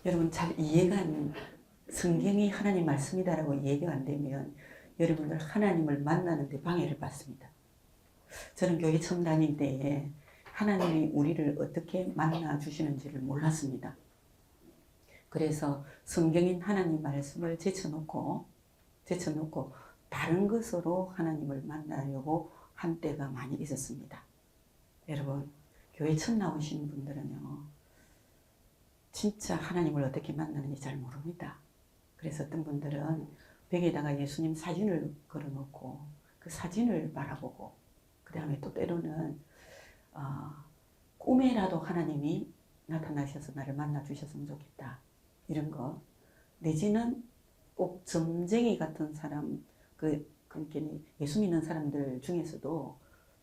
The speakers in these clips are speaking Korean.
여러분 잘 이해가 성경이 하나님 말씀이다라고 이해가 안 되면 여러분들 하나님을 만나는데 방해를 받습니다. 저는 교회 처음 다닐 때에 하나님이 우리를 어떻게 만나 주시는지를 몰랐습니다. 그래서 성경인 하나님 말씀을 제쳐놓고 다른 것으로 하나님을 만나려고 한 때가 많이 있었습니다. 여러분 교회 처음 나오신 분들은요 진짜 하나님을 어떻게 만나는지 잘 모릅니다. 그래서 어떤 분들은 벽에다가 예수님 사진을 걸어놓고 그 사진을 바라보고 그 다음에 또 때로는 꿈에라도 하나님이 나타나셔서 나를 만나 주셨으면 좋겠다 이런 거, 내지는 꼭 점쟁이 같은 사람, 그러니까 예수 믿는 사람들 중에서도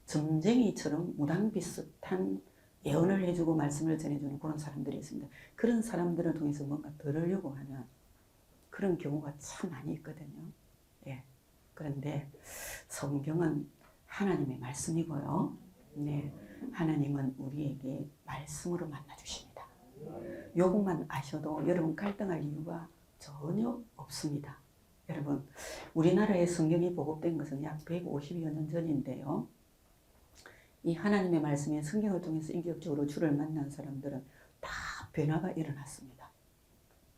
점쟁이처럼 무당 비슷한 예언을 해주고 말씀을 전해주는 그런 사람들이 있습니다. 그런 사람들을 통해서 뭔가 들으려고 하는 그런 경우가 참 많이 있거든요. 예. 그런데 성경은 하나님의 말씀이고요. 네. 하나님은 우리에게 말씀으로 만나 주십니다. 요것만 아셔도 여러분 갈등할 이유가 전혀 없습니다. 여러분 우리나라에 성경이 보급된 것은 약 150여 년 전인데요. 이 하나님의 말씀에 성경을 통해서 인격적으로 주를 만난 사람들은 다 변화가 일어났습니다.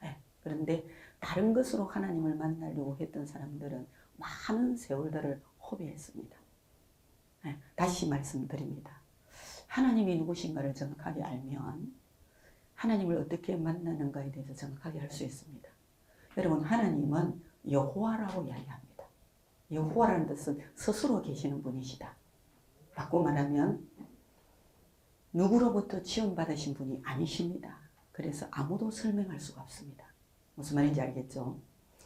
네. 그런데 다른 것으로 하나님을 만나려고 했던 사람들은 많은 세월들을 허비했습니다. 네. 다시 말씀드립니다. 하나님이 누구신가를 정확하게 알면 하나님을 어떻게 만나는가에 대해서 정확하게 알 수 있습니다. 여러분 하나님은 여호와라고 이야기합니다. 여호와라는 뜻은 스스로 계시는 분이시다. 바꿔 말하면 누구로부터 지원받으신 분이 아니십니다. 그래서 아무도 설명할 수가 없습니다. 무슨 말인지 알겠죠?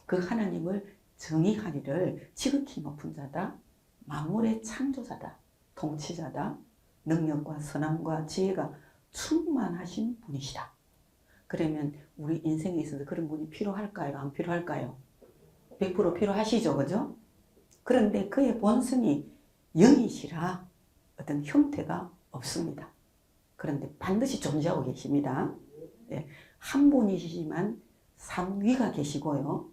그 하나님을 정의하기를 지극히 높은 자다, 만물의 창조자다, 통치자다, 능력과 선함과 지혜가 충만하신 분이시다. 그러면 우리 인생에 있어서 그런 분이 필요할까요? 안 필요할까요? 100% 필요하시죠, 그죠? 그런데 그의 본성이 영이시라 어떤 형태가 없습니다. 그런데 반드시 존재하고 계십니다. 네. 한 분이시지만 삼위가 계시고요.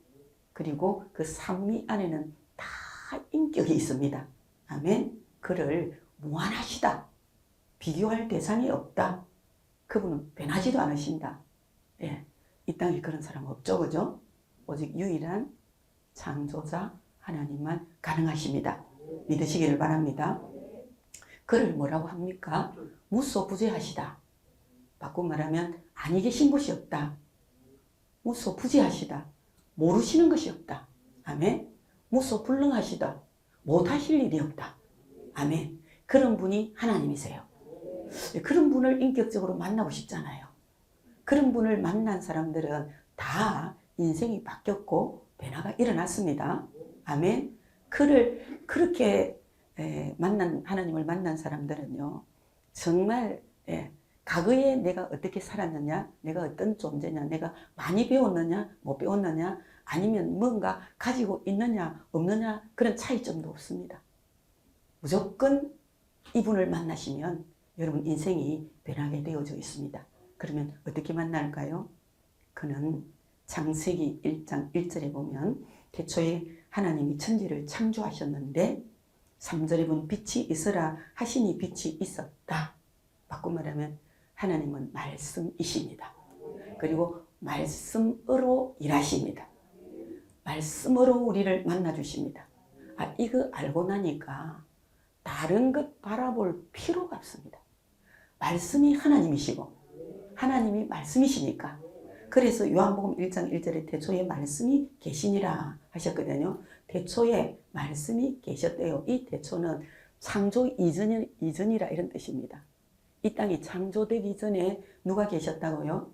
그리고 그 삼위 안에는 다 인격이 있습니다. 아멘. 그를 무한하시다. 비교할 대상이 없다. 그분은 변하지도 않으신다. 예. 이 땅에 그런 사람 없죠, 그죠? 오직 유일한 창조자 하나님만 가능하십니다. 믿으시기를 바랍니다. 그를 뭐라고 합니까? 무소부재하시다. 바꿔 말하면 아니 계신 것이 없다. 무소부재하시다. 모르시는 것이 없다. 아멘. 무소불능하시다. 못하실 일이 없다. 아멘. 그런 분이 하나님이세요. 그런 분을 인격적으로 만나고 싶잖아요. 그런 분을 만난 사람들은 다 인생이 바뀌었고 변화가 일어났습니다. 아멘. 그를 그렇게 하나님을 만난 사람들은요, 정말 과거에 내가 어떻게 살았느냐, 내가 어떤 존재냐, 내가 많이 배웠느냐, 못 배웠느냐, 아니면 뭔가 가지고 있느냐, 없느냐, 그런 차이점도 없습니다. 무조건 이분을 만나시면 여러분 인생이 변하게 되어져 있습니다. 그러면 어떻게 만날까요? 그는 창세기 1장 1절에 보면 태초에 하나님이 천지를 창조하셨는데 3절에 보면 빛이 있으라 하시니 빛이 있었다. 바꿔 말하면 하나님은 말씀이십니다. 그리고 말씀으로 일하십니다. 말씀으로 우리를 만나주십니다. 이거 알고 나니까 다른 것 바라볼 필요가 없습니다. 말씀이 하나님이시고 하나님이 말씀이시니까. 그래서 요한복음 1장 1절에 태초에 말씀이 계시니라 하셨거든요. 태초에 말씀이 계셨대요. 이 태초는 창조 이전이라 이런 뜻입니다. 이 땅이 창조되기 전에 누가 계셨다고요?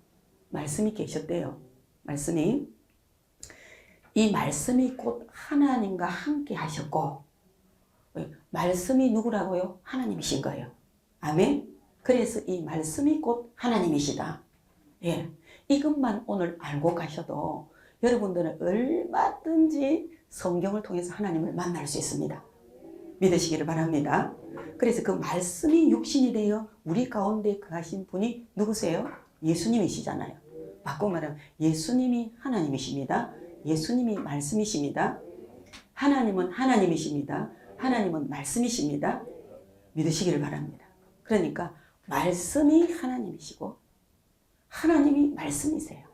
말씀이 계셨대요. 말씀이. 이 말씀이 곧 하나님과 함께 하셨고, 말씀이 누구라고요? 하나님이신 거예요. 아멘. 그래서 이 말씀이 곧 하나님이시다. 예. 이것만 오늘 알고 가셔도 여러분들은 얼마든지 성경을 통해서 하나님을 만날 수 있습니다. 믿으시기를 바랍니다. 그래서 그 말씀이 육신이 되어 우리 가운데 거하신 분이 누구세요? 예수님이시잖아요. 바꿔 말하면 예수님이 하나님이십니다. 예수님이 말씀이십니다. 하나님은 하나님이십니다. 하나님은 말씀이십니다. 믿으시기를 바랍니다. 그러니까 말씀이 하나님이시고 하나님이 말씀이세요.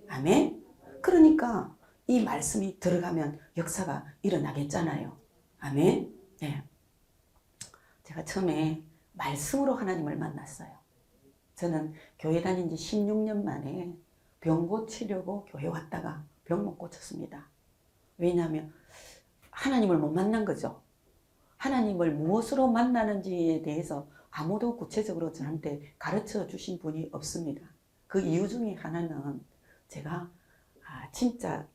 아멘. 그러니까 이 말씀이 들어가면 역사가 일어나겠잖아요. 아멘. 네. 제가 처음에 말씀으로 하나님을 만났어요. 저는 교회 다닌 지 16년 만에 병 고치려고 교회 왔다가 병 못 고쳤습니다. 왜냐하면 하나님을 못 만난 거죠. 하나님을 무엇으로 만나는지에 대해서 아무도 구체적으로 저한테 가르쳐 주신 분이 없습니다. 그 이유 중에 하나는 제가 진짜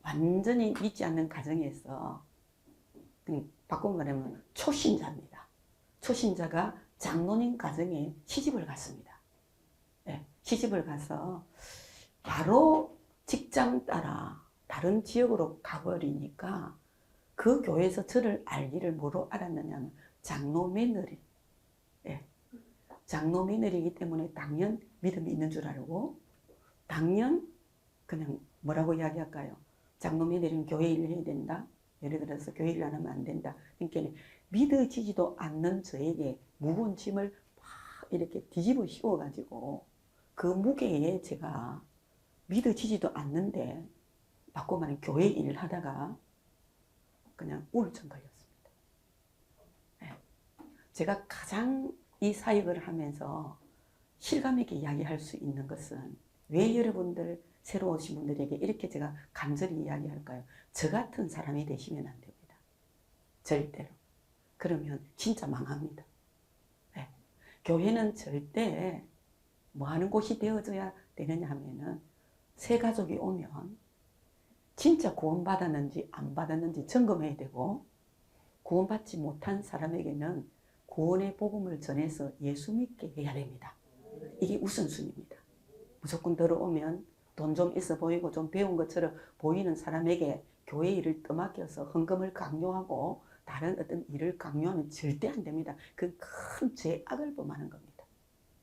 완전히 믿지 않는 가정에서 바꿔 말하면 초신자입니다. 초신자가 장로님 가정에 시집을 갔습니다. 네, 시집을 가서 바로 직장 따라 다른 지역으로 가버리니까 그 교회에서 저를 알기를 뭐로 알았느냐면 장로 며느리. 네, 장로 며느리이기 때문에 당연 믿음이 있는 줄 알고 당연 그냥 뭐라고 이야기할까요? 장로 며느리는 교회 일을 해야 된다. 예를 들어서 교회 일 안 하면 안 된다. 그러니까 믿어지지도 않는 저에게 무거운 짐을 막 이렇게 뒤집어 씌워가지고 그 무게에 제가 믿어지지도 않는데 바꿔 말하면 교회 일을 하다가 그냥 우울증 걸렸습니다. 네. 제가 가장 이 사역을 하면서 실감 있게 이야기할 수 있는 것은 왜 여러분들 새로 오신 분들에게 이렇게 제가 간절히 이야기할까요? 저 같은 사람이 되시면 안 됩니다. 절대로. 그러면 진짜 망합니다. 네. 교회는 절대 뭐 하는 곳이 되어줘야 되느냐 하면은 새 가족이 오면 진짜 구원받았는지 안 받았는지 점검해야 되고 구원받지 못한 사람에게는 구원의 복음을 전해서 예수 믿게 해야 됩니다. 이게 우선순위입니다. 무조건 들어오면 돈 좀 있어 보이고 좀 배운 것처럼 보이는 사람에게 교회 일을 떠맡겨서 헌금을 강요하고 다른 어떤 일을 강요하면 절대 안 됩니다. 그 큰 죄악을 범하는 겁니다.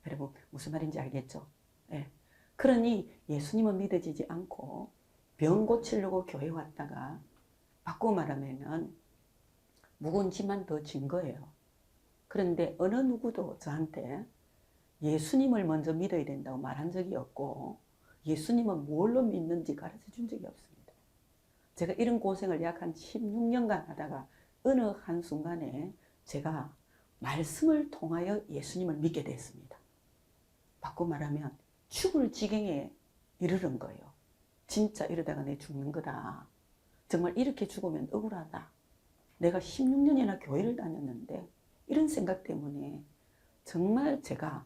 여러분 무슨 말인지 알겠죠? 네. 그러니 예수님은 믿어지지 않고 병 고치려고 교회 왔다가 바꾸고 말하면은 무거운 짐만 더 진 거예요. 그런데 어느 누구도 저한테 예수님을 먼저 믿어야 된다고 말한 적이 없고 예수님은 뭘로 믿는지 가르쳐 준 적이 없습니다. 제가 이런 고생을 약 한 16년간 하다가 어느 한순간에 제가 말씀을 통하여 예수님을 믿게 됐습니다. 바꿔 말하면 죽을 지경에 이르는 거예요. 진짜 이러다가 내 죽는 거다. 정말 이렇게 죽으면 억울하다. 내가 16년이나 교회를 다녔는데 이런 생각 때문에 정말 제가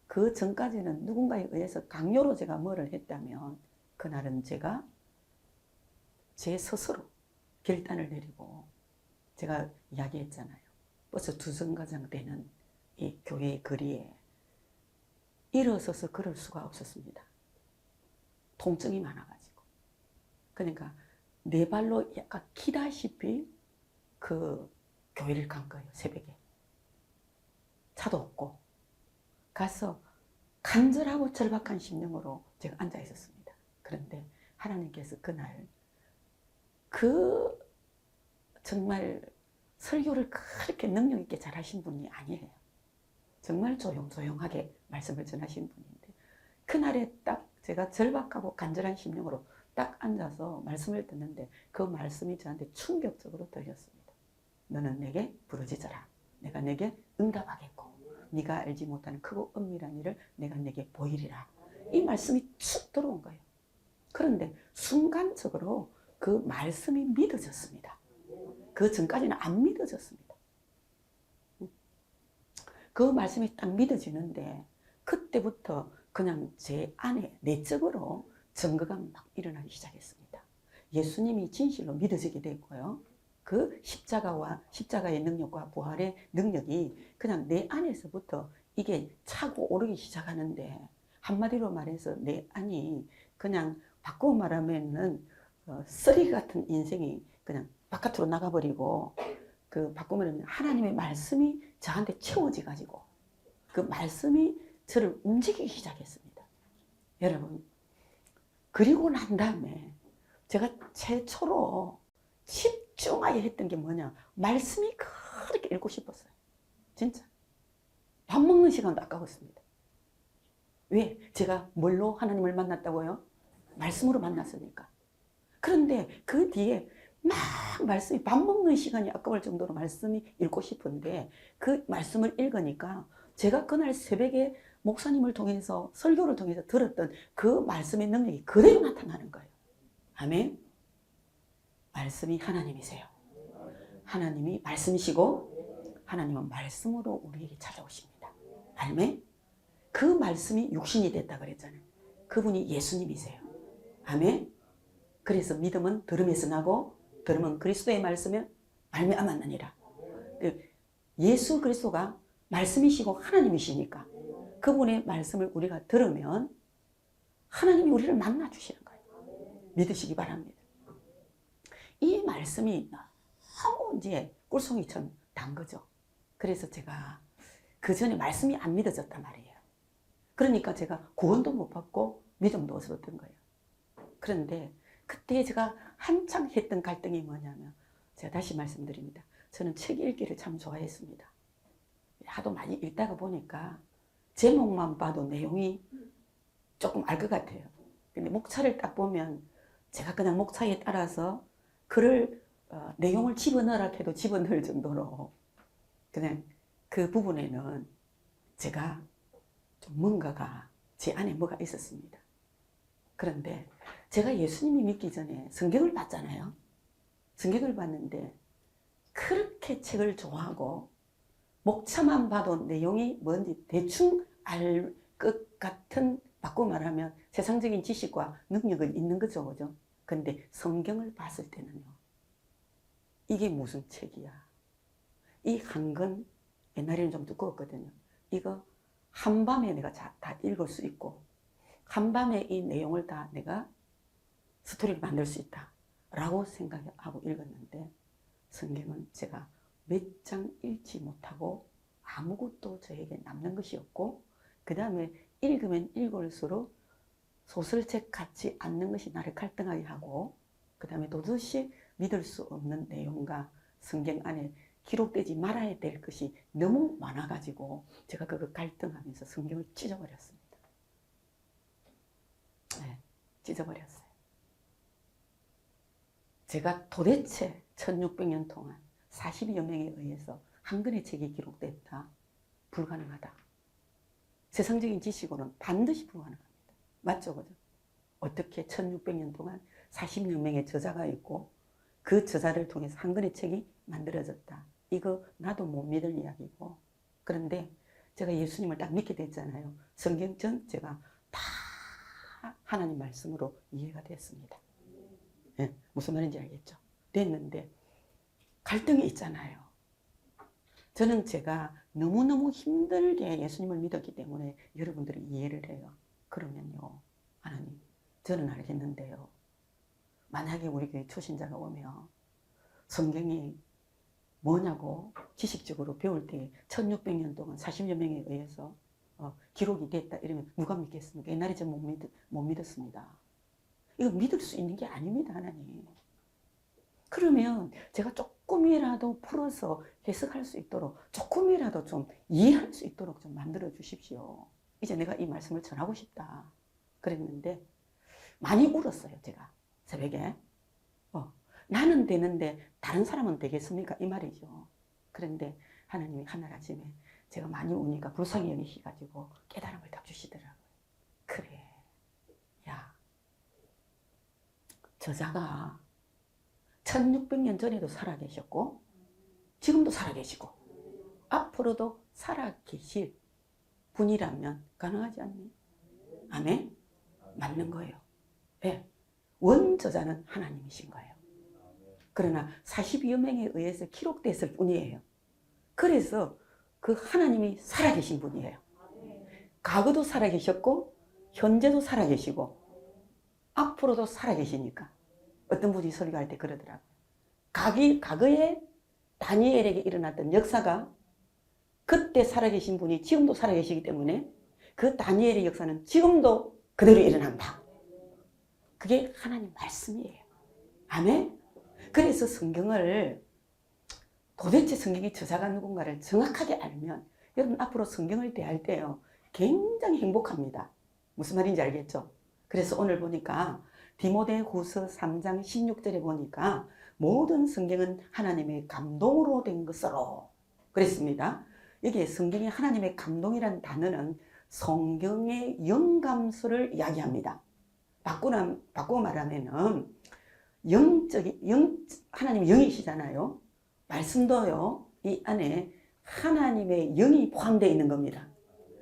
그 전까지는 누군가에 의해서 강요로 제가 뭐를 했다면 그날은 제가 제 스스로 결단을 내리고 제가 이야기했잖아요. 벌써 2정거장 되는 이 교회의 거리에 일어서서 걸을 수가 없었습니다. 통증이 많아가지고. 그러니까 네 발로 약간 키다시피 그 교회를 간 거예요. 새벽에. 차도 없고. 가서 간절하고 절박한 심령으로 제가 앉아 있었습니다. 그런데 하나님께서 그날 그 정말 설교를 그렇게 능력 있게 잘하신 분이 아니에요. 정말 조용조용하게 말씀을 전하신 분인데 그날에 딱 제가 절박하고 간절한 심령으로 딱 앉아서 말씀을 듣는데 그 말씀이 저한테 충격적으로 들렸습니다. 너는 내게 부르짖어라. 내가 내게 응답하겠고 네가 알지 못하는 크고 은밀한 일을 내가 내게 보이리라. 이 말씀이 툭 들어온 거예요. 그런데 순간적으로 그 말씀이 믿어졌습니다. 그 전까지는 안 믿어졌습니다. 그 말씀이 딱 믿어지는데 그때부터 그냥 제 안에 내적으로 증거가 막 일어나기 시작했습니다. 예수님이 진실로 믿어지게 됐고요. 그 십자가의 능력과 부활의 능력이 그냥 내 안에서부터 이게 차고 오르기 시작하는데 한마디로 말해서 내 안이 그냥 바꾸어 말하면은 쓰레기 같은 인생이 그냥 바깥으로 나가버리고 그 바꾸어 말하면 하나님의 말씀이 저한테 채워져 가지고 그 말씀이 저를 움직이기 시작했습니다. 여러분 그리고 난 다음에 제가 최초로 집중하게 했던 게 뭐냐, 말씀이 그렇게 읽고 싶었어요. 진짜. 밥 먹는 시간도 아까웠습니다. 왜? 제가 뭘로 하나님을 만났다고요? 말씀으로 만났으니까. 그런데 그 뒤에 막 말씀이, 밥 먹는 시간이 아까울 정도로 말씀이 읽고 싶은데 그 말씀을 읽으니까 제가 그날 새벽에 목사님을 통해서, 설교를 통해서 들었던 그 말씀의 능력이 그대로 나타나는 거예요. 아멘. 말씀이 하나님이세요. 하나님이 말씀이시고 하나님은 말씀으로 우리에게 찾아오십니다. 아멘. 그 말씀이 육신이 됐다 그랬잖아요. 그분이 예수님이세요. 아멘. 그래서 믿음은 들음에서 나고 들음은 그리스도의 말씀에 말미암았느니라. 예수 그리스도가 말씀이시고 하나님이시니까 그분의 말씀을 우리가 들으면 하나님이 우리를 만나 주시는 거예요. 믿으시기 바랍니다. 이 말씀이 너무 이제 꿀송이처럼 단 거죠. 그래서 제가 그 전에 말씀이 안 믿어졌단 말이에요. 그러니까 제가 구원도 못 받고 믿음도 없었던 거예요. 그런데 그때 제가 한창 했던 갈등이 뭐냐면, 제가 다시 말씀드립니다. 저는 책 읽기를 참 좋아했습니다. 하도 많이 읽다가 보니까 제목만 봐도 내용이 조금 알 것 같아요. 근데 목차를 딱 보면 제가 그냥 목차에 따라서 글을 내용을 집어넣으라 해도 집어넣을 정도로 그냥 그 부분에는 제가 좀 뭔가가 제 안에 뭐가 있었습니다. 그런데 제가 예수님이 믿기 전에 성경을 봤잖아요. 성경을 봤는데 그렇게 책을 좋아하고 목차만 봐도 내용이 뭔지 대충 알 것 같은, 바꾸고 말하면 세상적인 지식과 능력은 있는 거죠. 그죠? 근데 성경을 봤을 때는요, 이게 무슨 책이야. 이 한 권, 옛날에는 좀 두꺼웠거든요. 이거 한밤에 내가 다 읽을 수 있고 한밤에 이 내용을 다 내가 스토리를 만들 수 있다 라고 생각하고 읽었는데, 성경은 제가 몇 장 읽지 못하고 아무것도 저에게 남는 것이 없고, 그 다음에 읽으면 읽을수록 소설책 같지 않는 것이 나를 갈등하게 하고, 그 다음에 도저히 믿을 수 없는 내용과 성경 안에 기록되지 말아야 될 것이 너무 많아가지고 제가 그거 갈등하면서 성경을 찢어버렸습니다. 네, 찢어버렸어요. 제가 도대체 1600년 동안 40여 명에 의해서 한 권의 책이 기록됐다. 불가능하다. 세상적인 지식으로는 반드시 불가능합니다. 맞죠? 그죠? 어떻게 1600년 동안 40여 명의 저자가 있고 그 저자를 통해서 한 권의 책이 만들어졌다. 이거 나도 못 믿을 이야기고, 그런데 제가 예수님을 딱 믿게 됐잖아요. 성경 전체가 다 하나님 말씀으로 이해가 됐습니다. 네, 무슨 말인지 알겠죠? 됐는데 갈등이 있잖아요. 저는 제가 너무너무 힘들게 예수님을 믿었기 때문에 여러분들이 이해를 해요. 그러면요, 하나님, 저는 알겠는데요, 만약에 우리 교회 초신자가 오면 성경이 뭐냐고 지식적으로 배울 때 1600년 동안 40여 명에 의해서 기록이 됐다 이러면 누가 믿겠습니까? 옛날에 제가 못 믿었습니다. 이거 믿을 수 있는 게 아닙니다, 하나님. 그러면 제가 조금이라도 풀어서 해석할 수 있도록, 조금이라도 좀 이해할 수 있도록 좀 만들어 주십시오. 이제 내가 이 말씀을 전하고 싶다. 그랬는데 많이 울었어요, 제가 새벽에. 나는 되는데 다른 사람은 되겠습니까? 이 말이죠. 그런데 하나님이 하늘 아침에 제가 많이 우니까 불쌍히 여기셔가지고 깨달음을 딱 주시더라고요. 그래, 야, 저자가 1600년 전에도 살아계셨고 지금도 살아계시고 앞으로도 살아계실 분이라면 가능하지 않니? 아멘? 맞는 거예요. 네. 원저자는 하나님이신 거예요. 그러나 40여 명에 의해서 기록됐을 뿐이에요. 그래서 그 하나님이 살아계신 분이에요. 과거도 살아계셨고 현재도 살아계시고 앞으로도 살아계시니까 어떤 분이 설교할 때 그러더라고요. 과거에 다니엘에게 일어났던 역사가 그때 살아계신 분이 지금도 살아계시기 때문에 그 다니엘의 역사는 지금도 그대로 일어난다. 그게 하나님 말씀이에요. 아멘? 그래서 성경을 도대체 성경의 저자가 누군가를 정확하게 알면 여러분 앞으로 성경을 대할 때요 굉장히 행복합니다. 무슨 말인지 알겠죠? 그래서 오늘 보니까 디모데후서 3장 16절에 보니까 모든 성경은 하나님의 감동으로 된 것으로 그랬습니다. 여기에 성경이 하나님의 감동이라는 단어는 성경의 영감수를 이야기합니다. 바꾸어 말하면은 하나님이 영이시잖아요. 말씀도요, 이 안에 하나님의 영이 포함되어 있는 겁니다.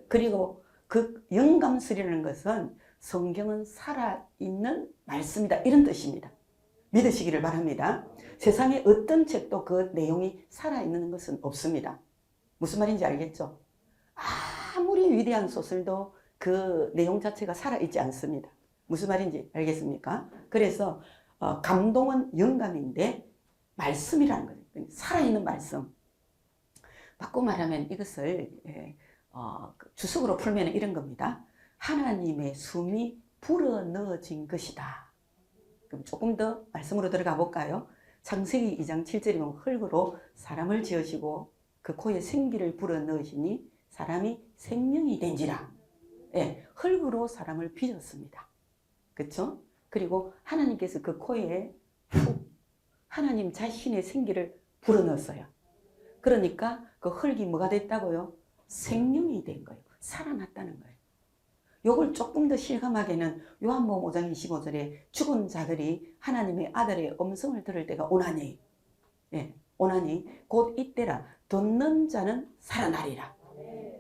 그리고 그 영감술이라는 것은 성경은 살아있는 말씀이다. 이런 뜻입니다. 믿으시기를 바랍니다. 세상에 어떤 책도 그 내용이 살아있는 것은 없습니다. 무슨 말인지 알겠죠? 아무리 위대한 소설도 그 내용 자체가 살아있지 않습니다. 무슨 말인지 알겠습니까? 그래서 감동은 영감인데 말씀이라는 거예요. 살아있는 말씀. 바꿔 말하면 이것을 주석으로 풀면 이런 겁니다. 하나님의 숨이 불어넣어진 것이다. 그럼 조금 더 말씀으로 들어가 볼까요? 창세기 2장 7절에 보면 흙으로 사람을 지으시고 그 코에 생기를 불어넣으시니 사람이 생명이 된지라. 예, 흙으로 사람을 빚었습니다. 그렇죠? 그리고 하나님께서 그 코에 하나님 자신의 생기를 불어넣었어요. 그러니까 그 흙이 뭐가 됐다고요? 생명이 된 거예요. 살아났다는 거예요. 요걸 조금 더 실감하게는 요한복음 5장 25절에 죽은 자들이 하나님의 아들의 음성을 들을 때가 오나니, 예, 오나니 곧 이때라. 듣는 자는 살아나리라.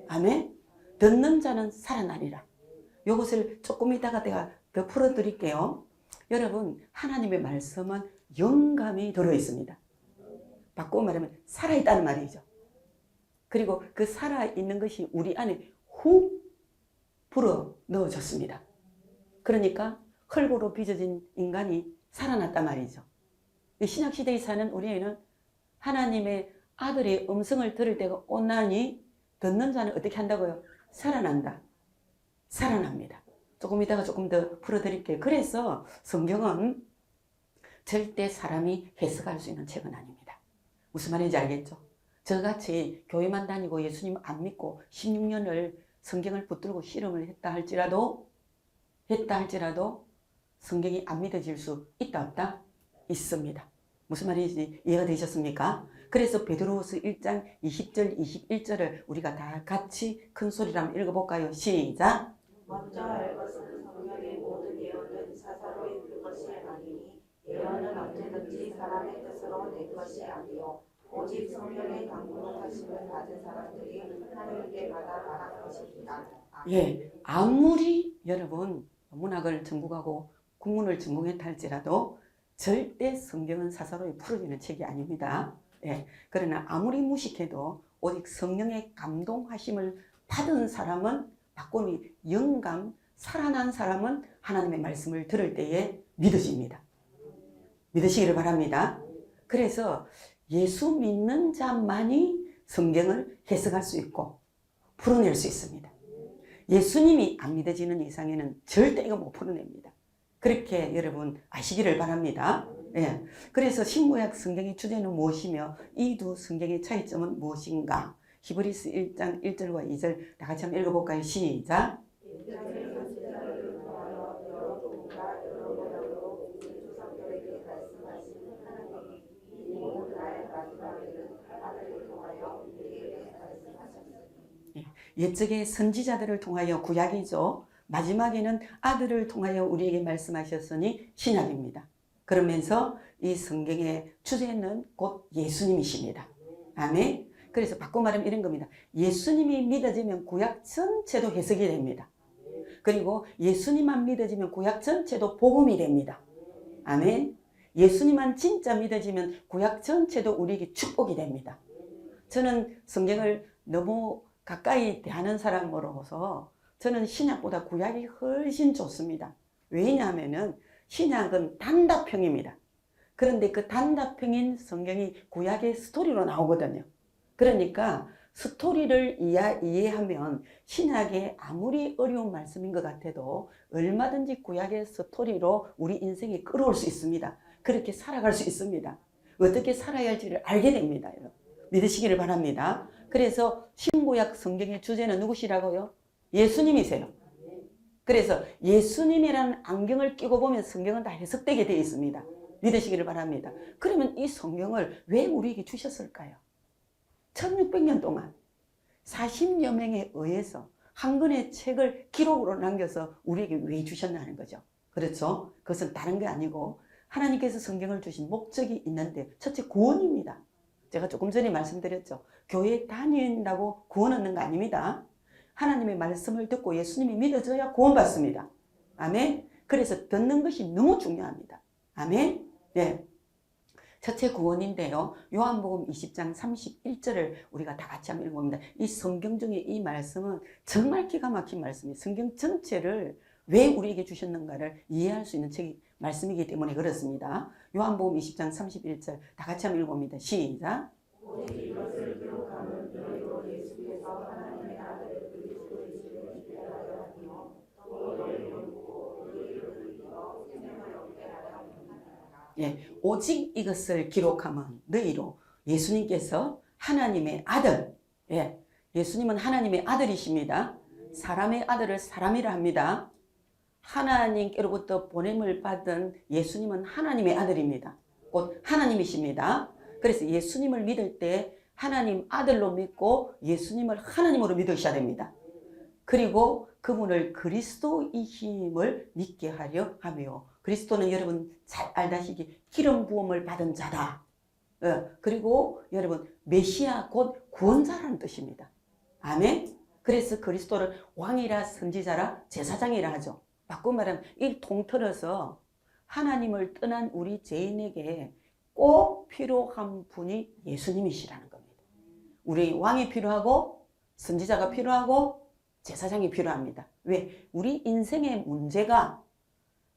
아멘. 듣는 자는 살아나리라. 요것을 조금 이따가 내가 더 풀어드릴게요. 여러분, 하나님의 말씀은 영감이 들어있습니다. 바꾸어 말하면 살아있다는 말이죠. 그리고 그 살아있는 것이 우리 안에 훅 불어 넣어졌습니다. 그러니까 흙으로 빚어진 인간이 살아났단 말이죠. 신약시대에 사는 우리에는 하나님의 아들의 음성을 들을 때가 오나니 듣는 자는 어떻게 한다고요? 살아난다. 살아납니다. 조금 이따가 조금 더 풀어드릴게요. 그래서 성경은 절대 사람이 해석할 수 있는 책은 아닙니다. 무슨 말인지 알겠죠? 저같이 교회만 다니고 예수님 안 믿고 16년을 성경을 붙들고 실험을 했다 할지라도 성경이 안 믿어질 수 있다 없다? 있습니다. 무슨 말인지 이해가 되셨습니까? 그래서 베드로후서 1장 20절 21절을 우리가 다 같이 큰 소리로 한번 읽어볼까요? 시작! 먼저 알 것은 성령의 모든 예언은 사사로이 그 것이 아니니 예언은 언제든지 사람의 뜻으로 낸 것이 아니요 오직 성령의 감동하심을 받은 사람들이 하나님께 받아 말한 것입니다. 예, 아무리 여러분 문학을 전공하고 국문을 전공했다 할지라도 절대 성경은 사사로이 풀어지는 책이 아닙니다. 예, 그러나 아무리 무식해도 오직 성령의 감동하심을 받은 사람은 바꾸니 영감, 살아난 사람은 하나님의 말씀을 들을 때에 믿어집니다. 믿으시기를 바랍니다. 그래서 예수 믿는 자만이 성경을 해석할 수 있고 풀어낼 수 있습니다. 예수님이 안 믿어지는 이상에는 절대 이거 못 풀어냅니다. 그렇게 여러분 아시기를 바랍니다. 예. 그래서 신구약 성경의 주제는 무엇이며 이 두 성경의 차이점은 무엇인가? 히브리서 1장 1절과 2절 다 같이 한번 읽어볼까요? 시작! 옛적의 선지자들을 통하여 구약이죠. 마지막에는 아들을 통하여 우리에게 말씀하셨으니 신약입니다. 그러면서 이 성경의 주제는 곧 예수님이십니다. 아멘. 그래서 바꿔 말하면 이런 겁니다. 예수님이 믿어지면 구약 전체도 해석이 됩니다. 그리고 예수님만 믿어지면 구약 전체도 복음이 됩니다. 아멘. 예수님만 진짜 믿어지면 구약 전체도 우리에게 축복이 됩니다. 저는 성경을 너무 가까이 대하는 사람으로서 저는 신약보다 구약이 훨씬 좋습니다. 왜냐하면 신약은 단답형입니다. 그런데 그 단답형인 성경이 구약의 스토리로 나오거든요. 그러니까 스토리를 이해하면 신약에 아무리 어려운 말씀인 것 같아도 얼마든지 구약의 스토리로 우리 인생에 끌어올 수 있습니다. 그렇게 살아갈 수 있습니다. 어떻게 살아야 할지를 알게 됩니다. 믿으시기를 바랍니다. 그래서 신구약 성경의 주제는 누구시라고요? 예수님이세요. 그래서 예수님이라는 안경을 끼고 보면 성경은 다 해석되게 되어 있습니다. 믿으시기를 바랍니다. 그러면 이 성경을 왜 우리에게 주셨을까요? 1600년 동안 40여 명에 의해서 한 권의 책을 기록으로 남겨서 우리에게 왜 주셨냐는 거죠. 그렇죠? 그것은 다른 게 아니고 하나님께서 성경을 주신 목적이 있는데 첫째 구원입니다. 제가 조금 전에 말씀드렸죠. 교회 다닌다고 구원 얻는 거 아닙니다. 하나님의 말씀을 듣고 예수님이 믿어져야 구원받습니다. 아멘. 그래서 듣는 것이 너무 중요합니다. 아멘. 네. 첫째 구원인데요. 요한복음 20장 31절을 우리가 다 같이 한번 읽어봅니다. 이 성경 중에 이 말씀은 정말 기가 막힌 말씀이에요. 성경 전체를 왜 우리에게 주셨는가를 이해할 수 있는 책이 말씀이기 때문에 그렇습니다. 요한복음 20장 31절 다 같이 한번 읽어봅니다. 시작. 오직 이것을 기록하면 너희로 예수께서 하나님의 아들을 그리스도 되심을 믿게 하려 하며 또 너희를 믿고 너희를 믿어 생명을 얻게 하려 함이니라. 예, 오직 이것을 기록하면 너희로 예수님께서 하나님의 아들, 예, 예수님은 하나님의 아들이십니다. 사람의 아들을 사람이라 합니다. 하나님께로부터 보냄을 받은 예수님은 하나님의 아들입니다. 곧 하나님이십니다. 그래서 예수님을 믿을 때 하나님 아들로 믿고 예수님을 하나님으로 믿으셔야 됩니다. 그리고 그분을 그리스도이심을 믿게 하려 하며, 그리스도는 여러분 잘 알다시피 기름 부음을 받은 자다. 그리고 여러분 메시아 곧 구원자라는 뜻입니다. 아멘. 그래서 그리스도를 왕이라 선지자라 제사장이라 하죠. 바꿔 말하면 이 통틀어서 하나님을 떠난 우리 죄인에게 꼭 필요한 분이 예수님이시라는 겁니다. 우리 왕이 필요하고 선지자가 필요하고 제사장이 필요합니다. 왜? 우리 인생의 문제가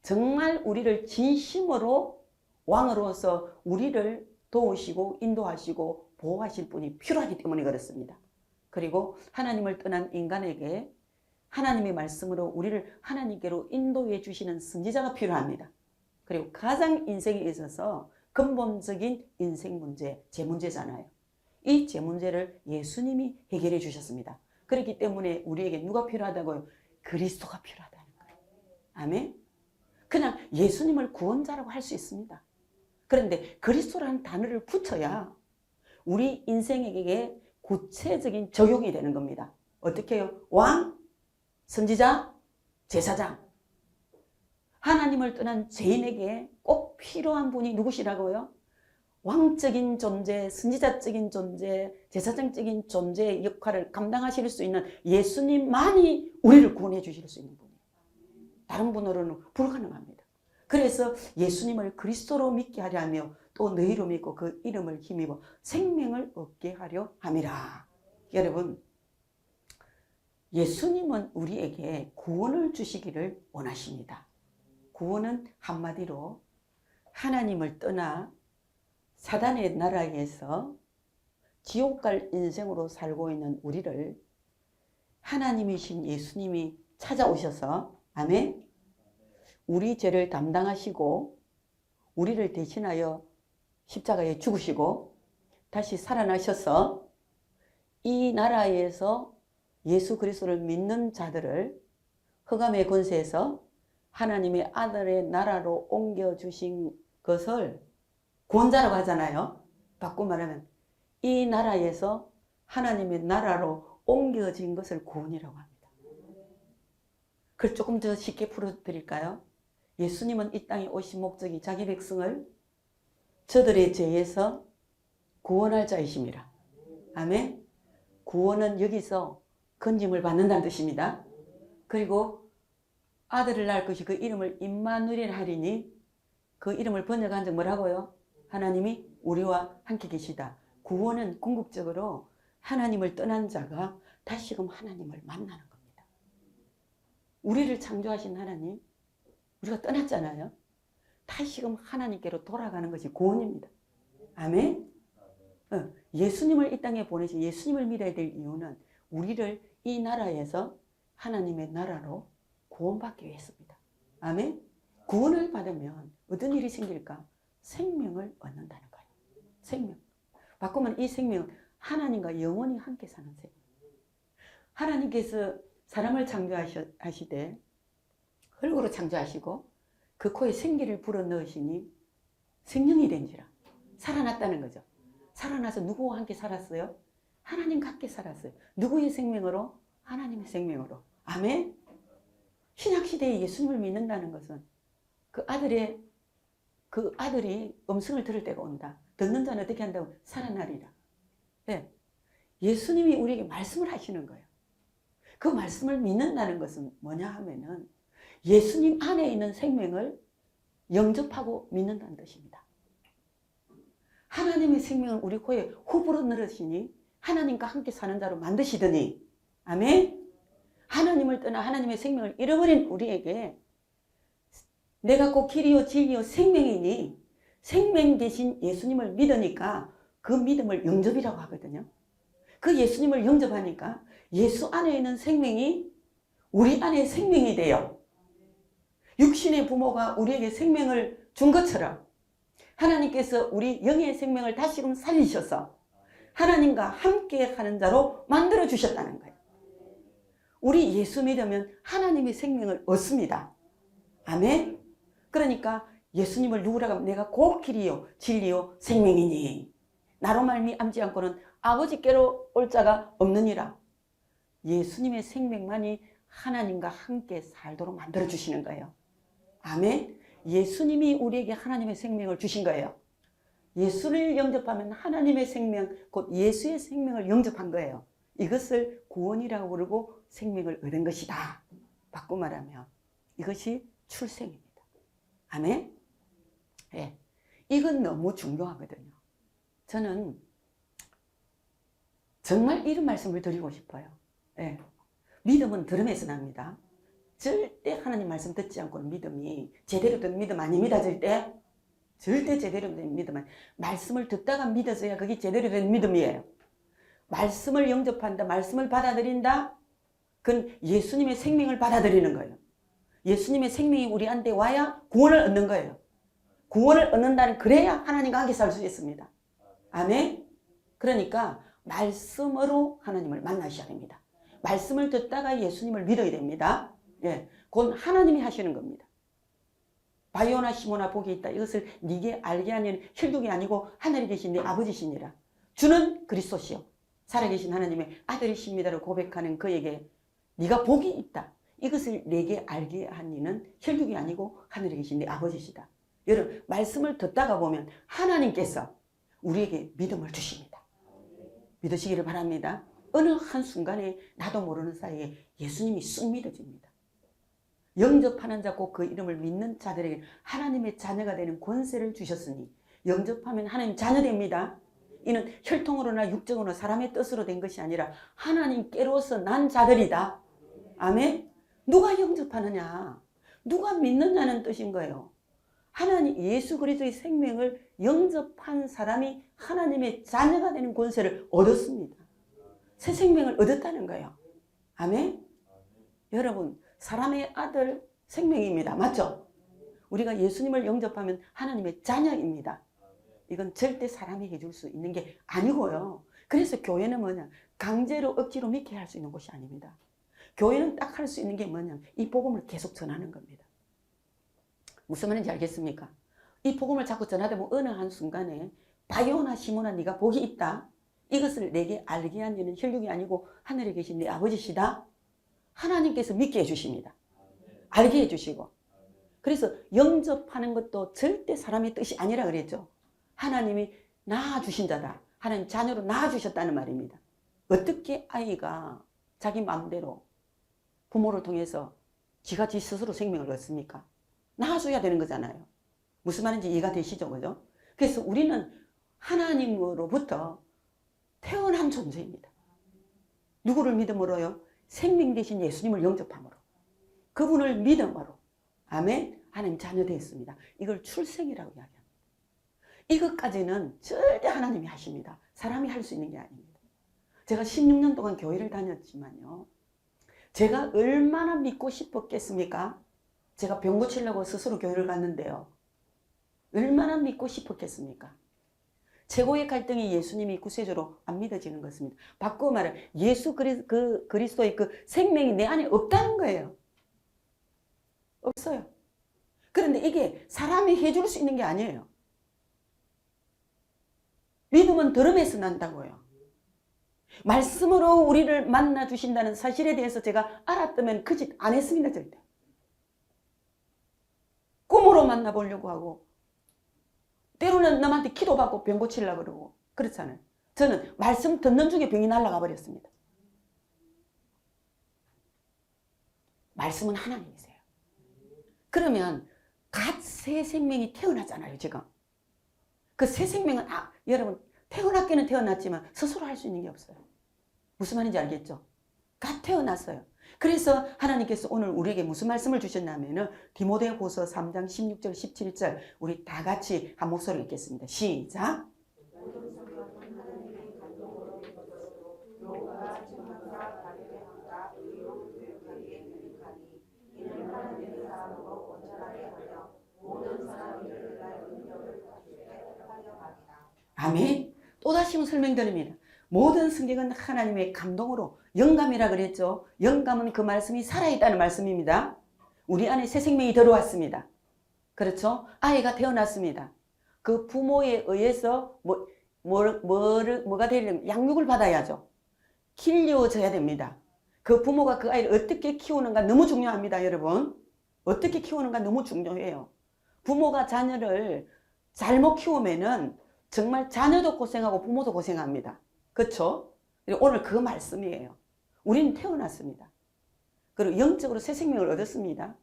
정말 우리를 진심으로 왕으로서 우리를 도우시고 인도하시고 보호하실 분이 필요하기 때문에 그렇습니다. 그리고 하나님을 떠난 인간에게 하나님의 말씀으로 우리를 하나님께로 인도해 주시는 선지자가 필요합니다. 그리고 가장 인생에 있어서 근본적인 인생 문제, 제 문제잖아요. 이 제 문제를 예수님이 해결해 주셨습니다. 그렇기 때문에 우리에게 누가 필요하다고요? 그리스도가 필요하다는 거예요. 아멘. 그냥 예수님을 구원자라고 할 수 있습니다. 그런데 그리스도라는 단어를 붙여야 우리 인생에게 구체적인 적용이 되는 겁니다. 어떻게 해요? 왕, 선지자, 제사장. 하나님을 떠난 죄인에게 꼭 필요한 분이 누구시라고요? 왕적인 존재, 선지자적인 존재, 제사장적인 존재의 역할을 감당하실 수 있는 예수님만이 우리를 구원해 주실 수 있는 분이에요. 다른 분으로는 불가능합니다. 그래서 예수님을 그리스도로 믿게 하려 하며 또 너희로 믿고 그 이름을 힘입어 생명을 얻게 하려 함이라. 여러분, 예수님은 우리에게 구원을 주시기를 원하십니다. 구원은 한마디로 하나님을 떠나 사단의 나라에서 지옥 갈 인생으로 살고 있는 우리를 하나님이신 예수님이 찾아오셔서, 아멘, 우리 죄를 담당하시고 우리를 대신하여 십자가에 죽으시고 다시 살아나셔서 이 나라에서 예수 그리스도를 믿는 자들을 흑암의 권세에서 하나님의 아들의 나라로 옮겨주신 것을 구원자라고 하잖아요. 바꿔 말하면 이 나라에서 하나님의 나라로 옮겨진 것을 구원이라고 합니다. 그걸 조금 더 쉽게 풀어드릴까요? 예수님은 이 땅에 오신 목적이 자기 백성을 저들의 죄에서 구원할 자이십니다. 아멘. 구원은 여기서 건짐을 받는다는 뜻입니다. 그리고 아들을 낳을 것이 그 이름을 임마누엘 하리니 그 이름을 번역한 적 뭐라고요? 하나님이 우리와 함께 계시다. 구원은 궁극적으로 하나님을 떠난 자가 다시금 하나님을 만나는 겁니다. 우리를 창조하신 하나님, 우리가 떠났잖아요. 다시금 하나님께로 돌아가는 것이 구원입니다. 아멘. 예수님을 이 땅에 보내신 예수님을 믿어야 될 이유는 우리를 이 나라에서 하나님의 나라로 구원받기 위해서입니다. 아멘. 구원을 받으면 어떤 일이 생길까? 생명을 얻는다는 거예요. 생명. 바꾸면 이 생명은 하나님과 영원히 함께 사는 생명. 하나님께서 사람을 창조하시되 흙으로 창조하시고 그 코에 생기를 불어넣으시니 생명이 된지라. 살아났다는 거죠. 살아나서 누구와 함께 살았어요? 하나님과 함께 살았어요. 누구의 생명으로? 하나님의 생명으로. 아멘. 신약시대에 예수님을 믿는다는 것은 그 아들이 음성을 들을 때가 온다. 듣는 자는 어떻게 한다고? 살아나리라. 네. 예수님이 우리에게 말씀을 하시는 거예요. 그 말씀을 믿는다는 것은 뭐냐 하면은 예수님 안에 있는 생명을 영접하고 믿는다는 뜻입니다. 하나님의 생명을 우리 코에 후 불어넣으시니 하나님과 함께 사는 자로 만드시더니 아멘. 하나님을 떠나 하나님의 생명을 잃어버린 우리에게 내가 곧 길이요 진리요 생명이니 생명 대신 예수님을 믿으니까 그 믿음을 영접이라고 하거든요. 그 예수님을 영접하니까 예수 안에 있는 생명이 우리 안에 생명이 돼요. 육신의 부모가 우리에게 생명을 준 것처럼 하나님께서 우리 영의 생명을 다시금 살리셔서 하나님과 함께 하는 자로 만들어 주셨다는 거예요. 우리 예수 믿으면 하나님의 생명을 얻습니다. 아멘. 그러니까 예수님을 누구라고 하면 내가 곧 길이요 진리요 생명이니 나로 말미암지 않고는 아버지께로 올 자가 없느니라. 예수님의 생명만이 하나님과 함께 살도록 만들어 주시는 거예요. 아멘. 예수님이 우리에게 하나님의 생명을 주신 거예요. 예수를 영접하면 하나님의 생명, 곧 예수의 생명을 영접한 거예요. 이것을 구원이라고 부르고 생명을 얻은 것이다. 바꿔 말하면 이것이 출생입니다. 아멘. 예. 이건 너무 중요하거든요. 저는 정말 이런 말씀을 드리고 싶어요. 예. 믿음은 들음에서 납니다. 절대 하나님 말씀 듣지 않고는 믿음이 제대로 된 믿음 아닙니다. 절대 제대로 된 믿음 아닙니다. 말씀을 듣다가 믿어서야 그게 제대로 된 믿음이에요. 말씀을 영접한다, 말씀을 받아들인다, 그건 예수님의 생명을 받아들이는 거예요. 예수님의 생명이 우리 안에 와야 구원을 얻는 거예요. 구원을 얻는다는 그래야 하나님과 함께 살 수 있습니다. 아멘. 그러니까 말씀으로 하나님을 만나셔야 됩니다. 말씀을 듣다가 예수님을 믿어야 됩니다. 예, 그건 하나님이 하시는 겁니다. 바요나 시모나 복이 있다. 이것을 네게 알게 하는 혈육이 아니고 하늘에 계신 네 아버지시니라. 주는 그리스도시요 살아계신 하나님의 아들이십니다라고 고백하는 그에게 네가 복이 있다. 이것을 내게 알게 한 이는 혈육이 아니고 하늘에 계신 네 아버지시다. 여러분 말씀을 듣다가 보면 하나님께서 우리에게 믿음을 주십니다. 믿으시기를 바랍니다. 어느 한순간에 나도 모르는 사이에 예수님이 쑥 믿어집니다. 영접하는 자 곧 그 이름을 믿는 자들에게 하나님의 자녀가 되는 권세를 주셨으니 영접하면 하나님 자녀 됩니다. 이는 혈통으로나 육적으로나 사람의 뜻으로 된 것이 아니라 하나님께로서 난 자들이다. 아멘. 누가 영접하느냐, 누가 믿느냐는 뜻인 거예요. 하나님 예수 그리스도의 생명을 영접한 사람이 하나님의 자녀가 되는 권세를 얻었습니다. 새 생명을 얻었다는 거예요. 아멘. 여러분 사람의 아들 생명입니다. 맞죠? 우리가 예수님을 영접하면 하나님의 자녀입니다. 이건 절대 사람이 해줄 수 있는 게 아니고요. 그래서 교회는 뭐냐, 강제로 억지로 믿게 할 수 있는 곳이 아닙니다. 교회는 딱 할 수 있는 게 뭐냐, 이 복음을 계속 전하는 겁니다. 무슨 말인지 알겠습니까? 이 복음을 자꾸 전하다 보면 어느 한순간에 바요나 시모나 네가 복이 있다. 이것을 내게 알게 한 이는 혈육이 아니고 하늘에 계신 네 아버지시다. 하나님께서 믿게 해주십니다. 알게 해주시고. 그래서 영접하는 것도 절대 사람의 뜻이 아니라 그랬죠. 하나님이 낳아주신 자다. 하나님 자녀로 낳아주셨다는 말입니다. 어떻게 아이가 자기 마음대로 부모를 통해서 지가 지 스스로 생명을 얻습니까? 낳아줘야 되는 거잖아요. 무슨 말인지 이해가 되시죠? 그죠? 그래서 우리는 하나님으로부터 태어난 존재입니다. 누구를 믿음으로요? 생명 대신 예수님을 영접함으로. 그분을 믿음으로. 아멘. 하나님 자녀 되었습니다. 이걸 출생이라고 이야기합니다. 이것까지는 절대 하나님이 하십니다. 사람이 할 수 있는 게 아닙니다. 제가 16년 동안 교회를 다녔지만요. 제가 얼마나 믿고 싶었겠습니까? 제가 병 고치려고 스스로 교회를 갔는데요. 얼마나 믿고 싶었겠습니까? 최고의 갈등이 예수님이 구세주로 안 믿어지는 것입니다. 바꾸어 말해 예수 그리스도의 그 생명이 내 안에 없다는 거예요. 없어요. 그런데 이게 사람이 해줄 수 있는 게 아니에요. 믿음은 들음에서 난다고요. 말씀으로 우리를 만나 주신다는 사실에 대해서 제가 알았다면 그 짓 안 했습니다. 절대. 꿈으로 만나보려고 하고 때로는 남한테 기도받고 병 고치려고 그러고 그렇잖아요. 저는 말씀 듣는 중에 병이 날아가 버렸습니다. 말씀은 하나님이세요. 그러면 갓 새 생명이 태어나잖아요. 지금. 그 새 생명은 여러분 태어났기는 태어났지만 스스로 할 수 있는 게 없어요. 무슨 말인지 알겠죠? 갓 태어났어요. 그래서 하나님께서 오늘 우리에게 무슨 말씀을 주셨냐면은 디모데후서 3장 16절 17절 우리 다 같이 한 목소리 읽겠습니다. 시작. 모든 성경은 하나님의 감동으로 이루어졌고 교훈과 증언과 관례함과 의로 교육하기에 유익하니 이는 하나님의 사람으로 온전하게 하며 모든 사람이 그날 능력을 갖추게 하려 함이라. 아멘. 또다시 설명드립니다. 모든 성경은 하나님의 감동으로 영감이라 그랬죠. 영감은 그 말씀이 살아있다는 말씀입니다. 우리 안에 새 생명이 들어왔습니다. 그렇죠? 아이가 태어났습니다. 그 부모에 의해서 뭐가 되려면 양육을 받아야죠. 길려져야 됩니다. 그 부모가 그 아이를 어떻게 키우는가 너무 중요합니다. 여러분. 어떻게 키우는가 너무 중요해요. 부모가 자녀를 잘못 키우면은 정말 자녀도 고생하고 부모도 고생합니다. 그렇죠? 오늘 그 말씀이에요. 우리는 태어났습니다. 그리고 영적으로 새 생명을 얻었습니다.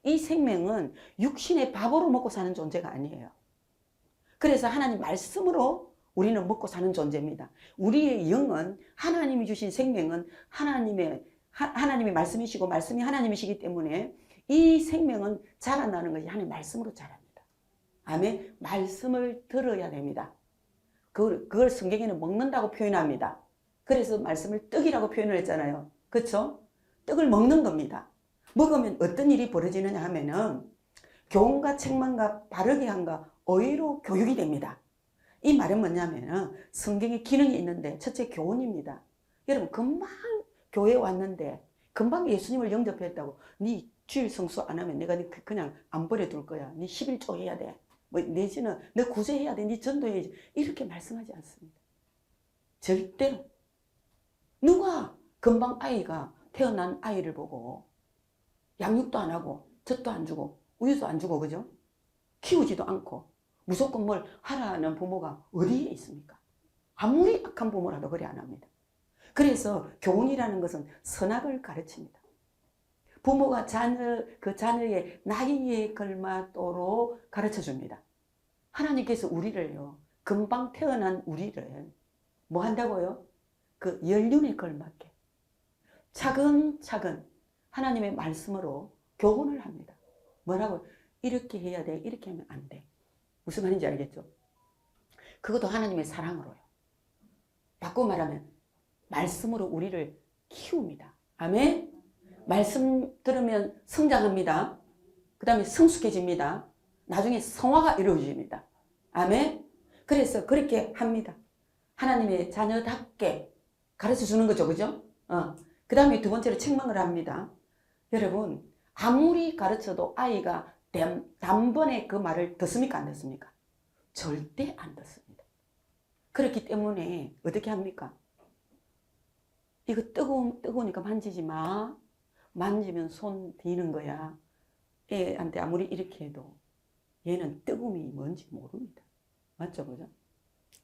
이 생명은 육신의 밥으로 먹고 사는 존재가 아니에요. 그래서 하나님 말씀으로 우리는 먹고 사는 존재입니다. 우리의 영은 하나님이 주신 생명은 하나님의 말씀이시고 말씀이 하나님이시기 때문에 이 생명은 자라나는 것이 하나님 말씀으로 자랍니다. 아멘. 말씀을 들어야 됩니다. 그걸 성경에는 먹는다고 표현합니다. 그래서 말씀을 떡이라고 표현을 했잖아요. 그렇죠? 떡을 먹는 겁니다. 먹으면 어떤 일이 벌어지느냐 하면은 교훈과 책망과 바르게 함과 의로 교육이 됩니다. 이 말은 뭐냐면은 성경에 기능이 있는데 첫째 교훈입니다. 여러분 금방 교회에 왔는데 금방 예수님을 영접했다고 네 주일 성수 안 하면 내가 그냥 안 버려둘 거야. 네 11조 해야 돼. 내지는 너 구제해야 돼. 네 전도해야지. 이렇게 말씀하지 않습니다. 절대로. 누가 금방 아이가 태어난 아이를 보고 양육도 안 하고 젖도 안 주고 우유도 안 주고 그죠? 키우지도 않고 무조건 뭘 하라는 부모가 어디에 있습니까? 아무리 악한 부모라도 그래 안 합니다. 그래서 교훈이라는 것은 선악을 가르칩니다. 부모가 그 자녀의 나이에 걸맞도록 가르쳐 줍니다. 하나님께서 우리를요, 금방 태어난 우리를 뭐 한다고요? 그 연륜에 걸맞게 차근차근 하나님의 말씀으로 교훈을 합니다. 뭐라고? 이렇게 해야 돼. 이렇게 하면 안 돼. 무슨 말인지 알겠죠? 그것도 하나님의 사랑으로요. 바꿔 말하면 말씀으로 우리를 키웁니다. 아멘? 말씀 들으면 성장합니다. 그 다음에 성숙해집니다. 나중에 성화가 이루어집니다. 아멘? 그래서 그렇게 합니다. 하나님의 자녀답게 가르쳐 주는 거죠. 그죠? 그 다음에 두 번째로 책망을 합니다. 여러분, 아무리 가르쳐도 아이가 단번에 그 말을 듣습니까? 안 듣습니까? 절대 안 듣습니다. 그렇기 때문에 어떻게 합니까? 이거 뜨거우니까 만지지 마. 만지면 손 디는 거야. 애한테 아무리 이렇게 해도 얘는 뜨거움이 뭔지 모릅니다. 맞죠? 그죠?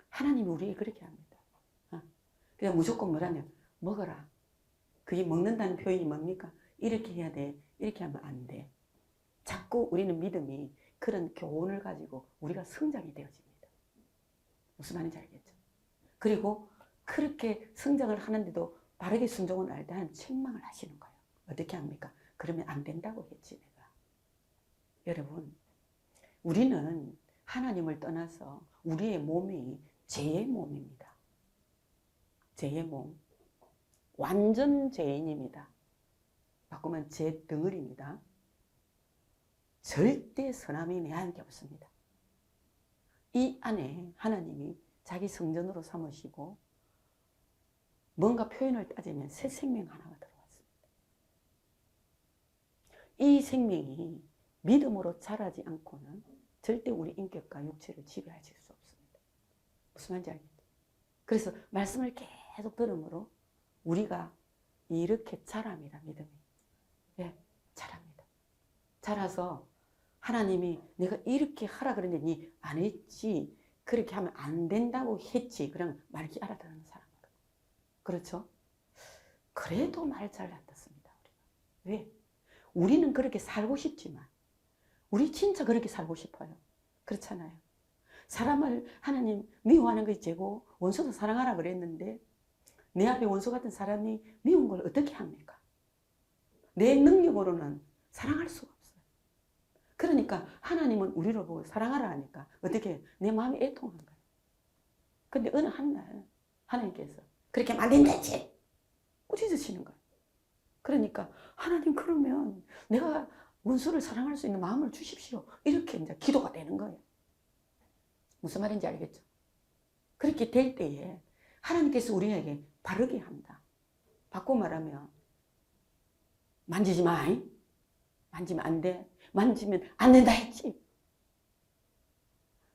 하나님이 우리에게 그렇게 합니다. 그냥 무조건 뭐라냐? 먹어라. 그게 먹는다는 표현이 뭡니까? 이렇게 해야 돼. 이렇게 하면 안 돼. 자꾸 우리는 믿음이 그런 교훈을 가지고 우리가 성장이 되어집니다. 무슨 말인지 알겠죠? 그리고 그렇게 성장을 하는데도 바르게 순종을 할 때 하나님 책망을 하시는 거예요. 어떻게 합니까? 그러면 안 된다고 했지 내가. 여러분, 우리는 하나님을 떠나서 우리의 몸이 죄의 몸입니다. 죄의 몸. 완전 죄인입니다. 바꾸면 죄 덩어리입니다. 절대 선함이 내 안에 없습니다. 이 안에 하나님이 자기 성전으로 삼으시고 뭔가 표현을 따지면 새 생명 하나가 들어왔습니다. 이 생명이 믿음으로 자라지 않고는 절대 우리 인격과 육체를 지배하실 수 없습니다. 무슨 말인지 알겠죠? 그래서 말씀을 계속 들으므로 우리가 이렇게 자랍니다. 믿음이. 예, 자랍니다. 자라서 하나님이 내가 이렇게 하라 그랬는데 니 안 했지. 그렇게 하면 안 된다고 했지. 그냥 말기 알아듣는 사람으로. 그렇죠? 그래도 말 잘 안 듣습니다. 우리가. 왜? 우리는 그렇게 살고 싶지만 우리 진짜 그렇게 살고 싶어요. 그렇잖아요. 사람을 하나님 미워하는 것이 죄고 원수도 사랑하라 그랬는데 내 앞에 원수 같은 사람이 미운 걸 어떻게 합니까? 내 능력으로는 사랑할 수가 없어요. 그러니까 하나님은 우리를 보고 사랑하라 하니까 어떻게 내 마음이 애통한 거예요. 근데 어느 한날 하나님께서 그렇게 하면 안 된다지 꾸짖으시는 거예요. 그러니까 하나님 그러면 내가 원수를 사랑할 수 있는 마음을 주십시오. 이렇게 이제 기도가 되는 거예요. 무슨 말인지 알겠죠? 그렇게 될 때에 하나님께서 우리에게 바르게 한다. 바꿔 말하면 만지지 마. 만지면 안 돼. 만지면 안 된다 했지.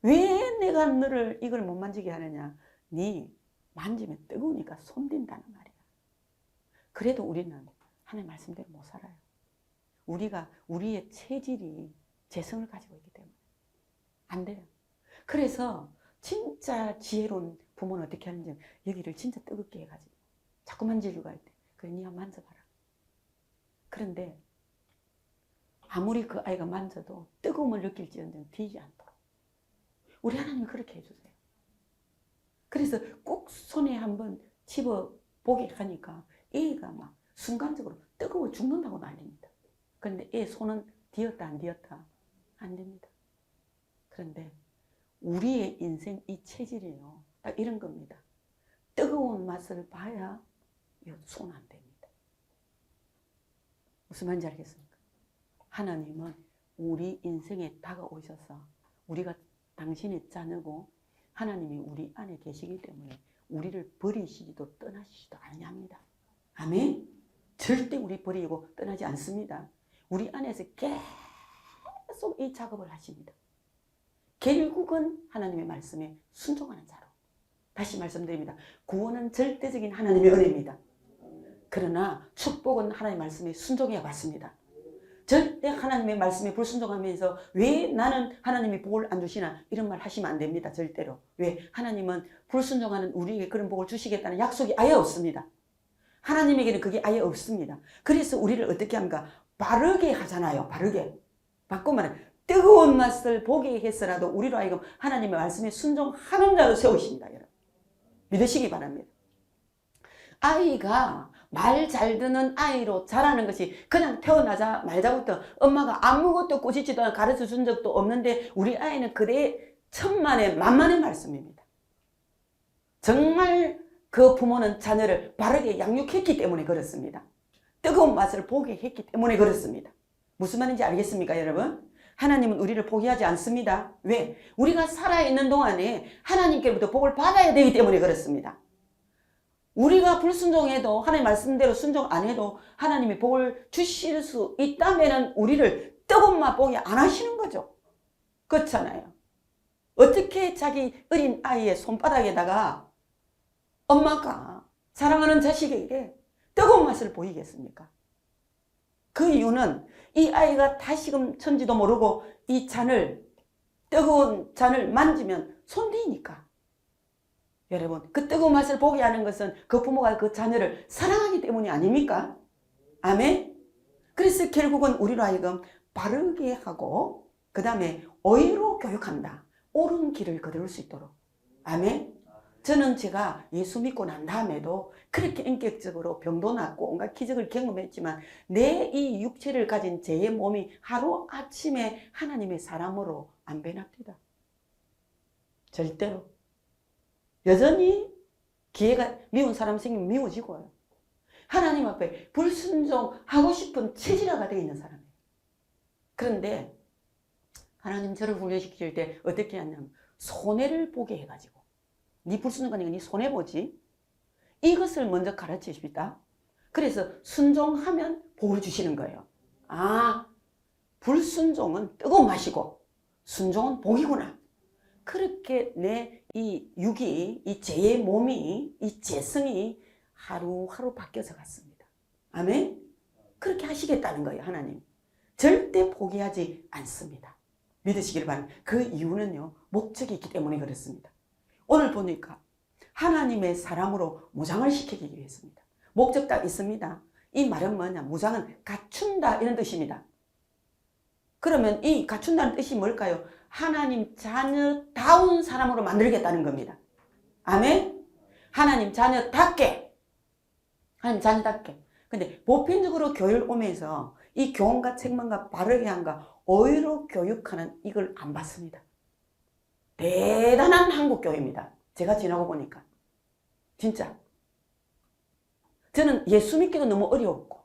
왜 내가 너를 이걸 못 만지게 하느냐? 네 만지면 뜨거우니까 손댄다는 말이야. 그래도 우리는 하나님 말씀대로 못 살아요. 우리가 우리의 체질이 재성을 가지고 있기 때문에 안 돼요. 그래서 진짜 지혜로운 부모는 어떻게 하는지 여기를 진짜 뜨겁게 해가지고 자꾸 만지려고 할 때 그래 니 한번 만져봐라. 그런데 아무리 그 아이가 만져도 뜨거움을 느낄지언정 뒤지 않도록 우리 하나님이 그렇게 해주세요. 그래서 꼭 손에 한번 집어보게 하니까 애가 막 순간적으로 뜨거워 죽는다고 난립니다. 그런데 애 손은 뒤었다 안 뒤었다? 안 됩니다. 그런데 우리의 인생 이 체질이요. 딱 이런 겁니다. 뜨거운 맛을 봐야 손 안 됩니다. 무슨 말인지 알겠습니까? 하나님은 우리 인생에 다가오셔서 우리가 당신의 자녀고 하나님이 우리 안에 계시기 때문에 우리를 버리시지도 떠나시지도 아니합니다. 아멘? 절대 우리 버리고 떠나지 않습니다. 우리 안에서 계속 이 작업을 하십니다. 결국은 하나님의 말씀에 순종하는 자로. 다시 말씀드립니다. 구원은 절대적인 하나님의 은혜입니다. 그러나 축복은 하나님의 말씀에 순종해야 맞습니다. 절대 하나님의 말씀에 불순종하면서 왜 나는 하나님이 복을 안 주시나 이런 말 하시면 안 됩니다. 절대로. 왜? 하나님은 불순종하는 우리에게 그런 복을 주시겠다는 약속이 아예 없습니다. 하나님에게는 그게 아예 없습니다. 그래서 우리를 어떻게 합니까? 바르게 하잖아요. 바르게. 바꿔 말하면 뜨거운 맛을 보게 해서라도 우리로 하여금 하나님의 말씀에 순종하는 자로 세우십니다. 여러분. 믿으시기 바랍니다. 아이가 말 잘 듣는 아이로 자라는 것이 그냥 태어나자 말자부터 엄마가 아무것도 꾸짖지도 않고 가르쳐 준 적도 없는데 우리 아이는 그대 천만의 만만의 말씀입니다. 정말 그 부모는 자녀를 바르게 양육했기 때문에 그렇습니다. 뜨거운 맛을 보게 했기 때문에 그렇습니다. 무슨 말인지 알겠습니까, 여러분? 하나님은 우리를 포기하지 않습니다. 왜? 우리가 살아있는 동안에 하나님께로부터 복을 받아야 되기 때문에 그렇습니다. 우리가 불순종해도 하나님 말씀대로 순종 안 해도 하나님이 복을 주실 수 있다면 우리를 뜨거운 맛 보게 안 하시는 거죠. 그렇잖아요. 어떻게 자기 어린 아이의 손바닥에다가 엄마가 사랑하는 자식에게 뜨거운 맛을 보이겠습니까? 그 이유는 이 아이가 다시금 천지도 모르고 이 잔을 뜨거운 잔을 만지면 손대니까. 여러분 그 뜨거운 맛을 보게 하는 것은 그 부모가 그 자녀를 사랑하기 때문이 아닙니까? 아멘? 그래서 결국은 우리로 하여금 바르게 하고 그 다음에 의로 교육한다. 옳은 길을 거둘 수 있도록. 아멘? 저는 제가 예수 믿고 난 다음에도 그렇게 인격적으로 병도 낫고 온갖 기적을 경험했지만 내 이 육체를 가진 제 몸이 하루아침에 하나님의 사람으로 안 변합니다. 절대로. 여전히 기회가 미운 사람 생기면 미워지고요. 하나님 앞에 불순종하고 싶은 체질화가 되어 있는 사람이에요. 그런데 하나님 저를 훈련시킬 때 어떻게 하냐면 손해를 보게 해가지고 네 불순종하니까 네 손해보지. 이것을 먼저 가르치십니다. 그래서 순종하면 복을 주시는 거예요. 아, 불순종은 뜨거운 맛이고 순종은 복이구나. 그렇게 내 이 육이, 이 죄의 몸이, 이 죄성이 하루하루 바뀌어서 갔습니다. 아멘? 그렇게 하시겠다는 거예요, 하나님. 절대 포기하지 않습니다. 믿으시기를 바랍니다. 그 이유는요, 목적이 있기 때문에 그렇습니다. 오늘 보니까 하나님의 사람으로 무장을 시키기 위해서입니다. 목적 딱 있습니다. 이 말은 뭐냐? 무장은 갖춘다 이런 뜻입니다. 그러면 이 갖춘다는 뜻이 뭘까요? 하나님 자녀다운 사람으로 만들겠다는 겁니다. 아멘? 하나님 자녀답게. 하나님 자녀답게. 근데 보편적으로 교회를 오면서 이 교훈과 책망과 바르게 함과 어휘로 교육하는 이걸 안 받습니다. 대단한 한국 교회입니다. 제가 지나고 보니까. 진짜. 저는 예수 믿기도 너무 어려웠고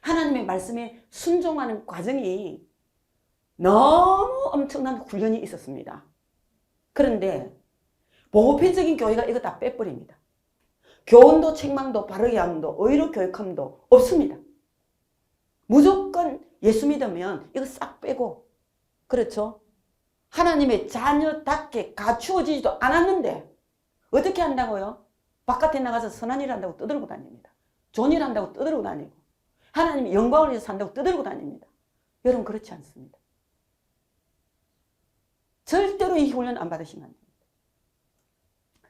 하나님의 말씀에 순종하는 과정이 너무 엄청난 훈련이 있었습니다. 그런데 보편적인 교회가 이거 다 빼버립니다. 교훈도 책망도 바르게 함도 의로 교육함도 없습니다. 무조건 예수 믿으면 이거 싹 빼고, 그렇죠? 하나님의 자녀답게 갖추어지지도 않았는데 어떻게 한다고요? 바깥에 나가서 선한 일 한다고 떠들고 다닙니다. 좋은 일 한다고 떠들고 다니고 하나님의 영광을 위해서 산다고 떠들고 다닙니다. 여러분 그렇지 않습니다. 절대로 이 훈련 안 받으시면 안 됩니다.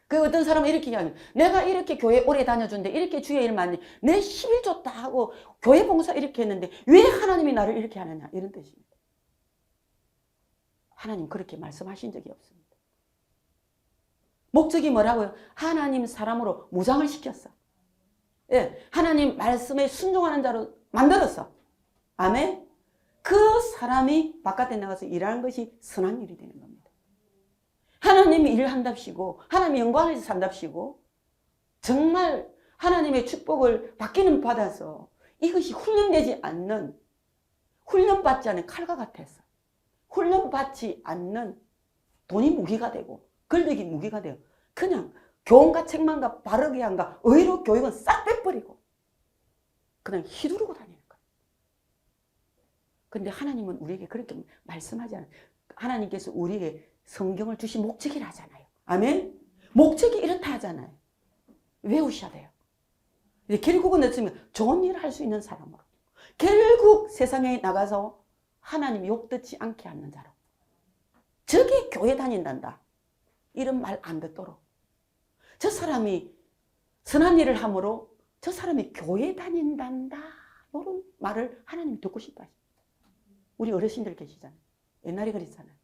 그 어떤 사람은 이렇게 이야기해요. 내가 이렇게 교회 오래 다녀준데 이렇게 주의 일 많이 내 11조 다 하고 교회 봉사 이렇게 했는데 왜 하나님이 나를 이렇게 하느냐 이런 뜻입니다. 하나님 그렇게 말씀하신 적이 없습니다. 목적이 뭐라고요? 하나님 사람으로 무장을 시켰어. 예, 하나님 말씀에 순종하는 자로 만들었어. 아멘? 그 사람이 바깥에 나가서 일하는 것이 선한 일이 되는 겁니다. 하나님이 일한답시고 하나님의 영광을 위해서 산답시고 정말 하나님의 축복을 받기는 받아서 이것이 훈련되지 않는, 훈련받지 않은 칼과 같아서 훈련받지 않는 돈이 무기가 되고 권력이 무기가 돼요. 그냥 교훈과 책망과 바르게 함과 의로 교육은 싹 빼버리고 그냥 휘두르고 다니는 거예요. 근데 하나님은 우리에게 그렇게 말씀하지 않아요. 하나님께서 우리에게 성경을 주신 목적이라 하잖아요. 아멘? 목적이 이렇다 하잖아요. 외우셔야 돼요. 결국은 어쩌면 좋은 일을 할 수 있는 사람으로, 결국 세상에 나가서 하나님 욕 듣지 않게 하는 자로, 저게 교회 다닌단다 이런 말 안 듣도록, 저 사람이 선한 일을 함으로 저 사람이 교회 다닌단다 이런 말을 하나님 듣고 싶다. 우리 어르신들 계시잖아요. 옛날에 그랬잖아요.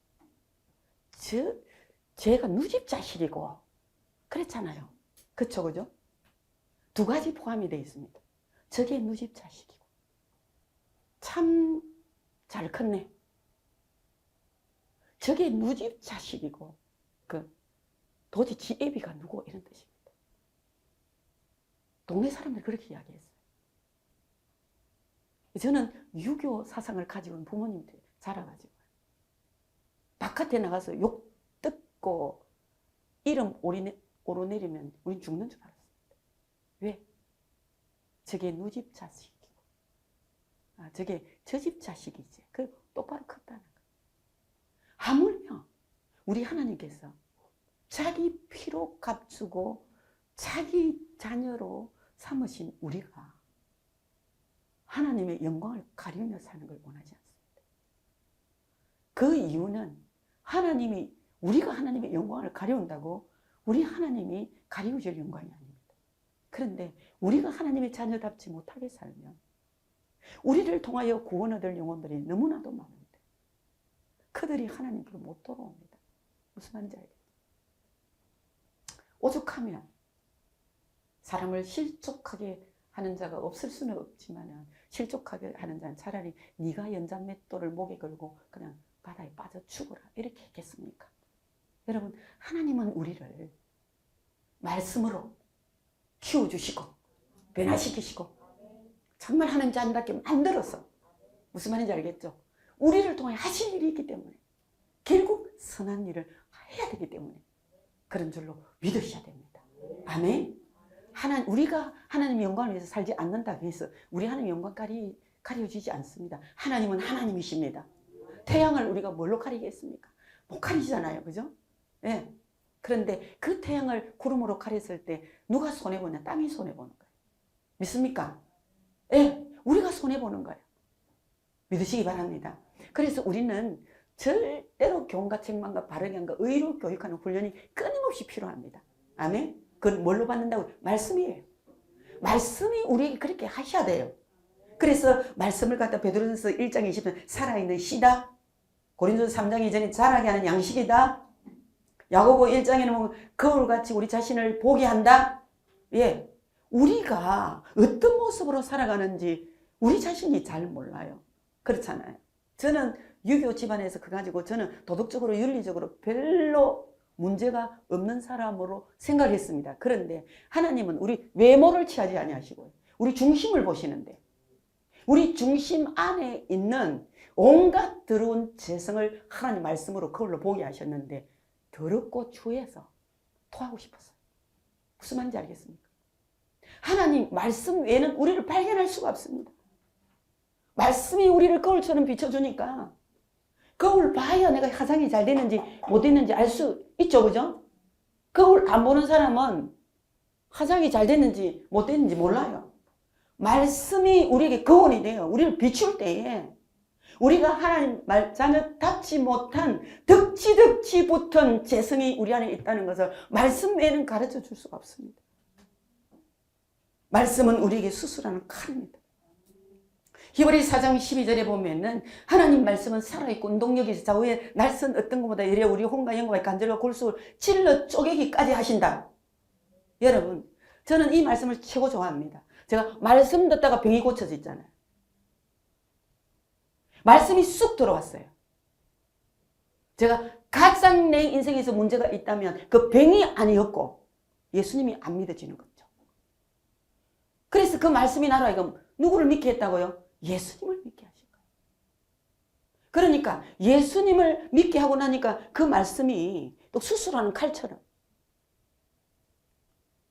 제가 누집 자식이고 그랬잖아요. 그쵸, 그죠? 두 가지 포함이 되어 있습니다. 저게 누집 자식이고 참 잘 컸네. 저게 누집 자식이고 도대체 지 애비가 누구 이런 뜻입니다. 동네 사람들이 그렇게 이야기했어요. 저는 유교 사상을 가지고 있는 부모님들 자라가지고 바깥에 나가서 욕 듣고 이름 오르내리면 우린 죽는 줄 알았습니다. 왜? 저게 누집 자식이고 저게 저 집 자식이지. 그 똑바로 컸다는 거. 하물며 우리 하나님께서 자기 피로 값주고 자기 자녀로 삼으신 우리가 하나님의 영광을 가리며 사는 걸 원하지 않습니다. 그 이유는 우리가 하나님의 영광을 가려운다고 우리 하나님이 가리우실 영광이 아닙니다. 그런데 우리가 하나님의 자녀답지 못하게 살면 우리를 통하여 구원 얻을 영혼들이 너무나도 많은데 그들이 하나님께로 못 돌아옵니다. 무슨 말인지 알겠죠? 오죽하면 사람을 실족하게 하는 자가 없을 수는 없지만 실족하게 하는 자는 차라리 네가 연장맷돌을 목에 걸고 그냥 바다에 빠져 죽어라 이렇게 했겠습니까? 여러분 하나님은 우리를 말씀으로 키워주시고 변화시키시고 정말 하나님 자녀답게 만들어서 무슨 말인지 알겠죠? 우리를 통해 하실 일이 있기 때문에 결국 선한 일을 해야 되기 때문에 그런 줄로 믿으셔야 됩니다. 아멘. 우리가 하나님의 영광을 위해서 살지 않는다고 해서 우리 하나님의 영광 가려지지 않습니다. 하나님은 하나님이십니다. 태양을 우리가 뭘로 가리겠습니까? 못 가리잖아요. 그죠? 예. 그런데 그 태양을 구름으로 가렸을 때 누가 손해보냐? 땅이 손해보는 거예요. 믿습니까? 예. 우리가 손해보는 거예요. 믿으시기 바랍니다. 그래서 우리는 절대로 교훈과 책망과 바르게 한과 의로 교육하는 훈련이 끊임없이 필요합니다. 아멘. 그건 뭘로 받는다고? 말씀이에요. 말씀이 우리에게 그렇게 하셔야 돼요. 그래서 말씀을 갖다 베드로전서 1장 20절 살아있는 씨다. 고린도서 3장 2절에 자라게 하는 양식이다. 야고보 1장에는 보면 거울같이 우리 자신을 보게 한다. 예, 우리가 어떤 모습으로 살아가는지 우리 자신이 잘 몰라요. 그렇잖아요. 저는 유교 집안에서 가지고 저는 도덕적으로 윤리적으로 별로 문제가 없는 사람으로 생각을 했습니다. 그런데 하나님은 우리 외모를 취하지 아니하시고 우리 중심을 보시는데 우리 중심 안에 있는 온갖 더러운 재성을 하나님 말씀으로 그걸로 보게 하셨는데 더럽고 추해서 토하고 싶었어요. 무슨 말인지 알겠습니까? 하나님 말씀 외에는 우리를 발견할 수가 없습니다. 말씀이 우리를 거울처럼 비춰주니까 거울 봐야 내가 화장이 잘 되는지 못 되는지 알 수 있죠. 그죠? 거울 안 보는 사람은 화장이 잘 됐는지 못 됐는지 몰라요. 말씀이 우리에게 거울이 돼요. 우리를 비출 때에 우리가 하나님 자녀답지 못한 덕지덕지 붙은 재성이 우리 안에 있다는 것을 말씀 외에는 가르쳐 줄 수가 없습니다. 말씀은 우리에게 수술하는 칼입니다. 히브리 4장 12절에 보면은 하나님 말씀은 살아있고 운동력이 있어 좌우에 날선 어떤 것보다 이래 우리 혼과 영과 관절과 골수를 찔러 쪼개기까지 하신다. 여러분, 저는 이 말씀을 최고 좋아합니다. 제가 말씀 듣다가 병이 고쳐져 있잖아요. 말씀이 쑥 들어왔어요. 제가 가장 내 인생에서 문제가 있다면 그 병이 아니었고 예수님이 안 믿어지는 거죠. 그래서 그 말씀이 나로 하여금 누구를 믿게 했다고요? 예수님을 믿게 하신 거예요. 그러니까 예수님을 믿게 하고 나니까 그 말씀이 또 수술하는 칼처럼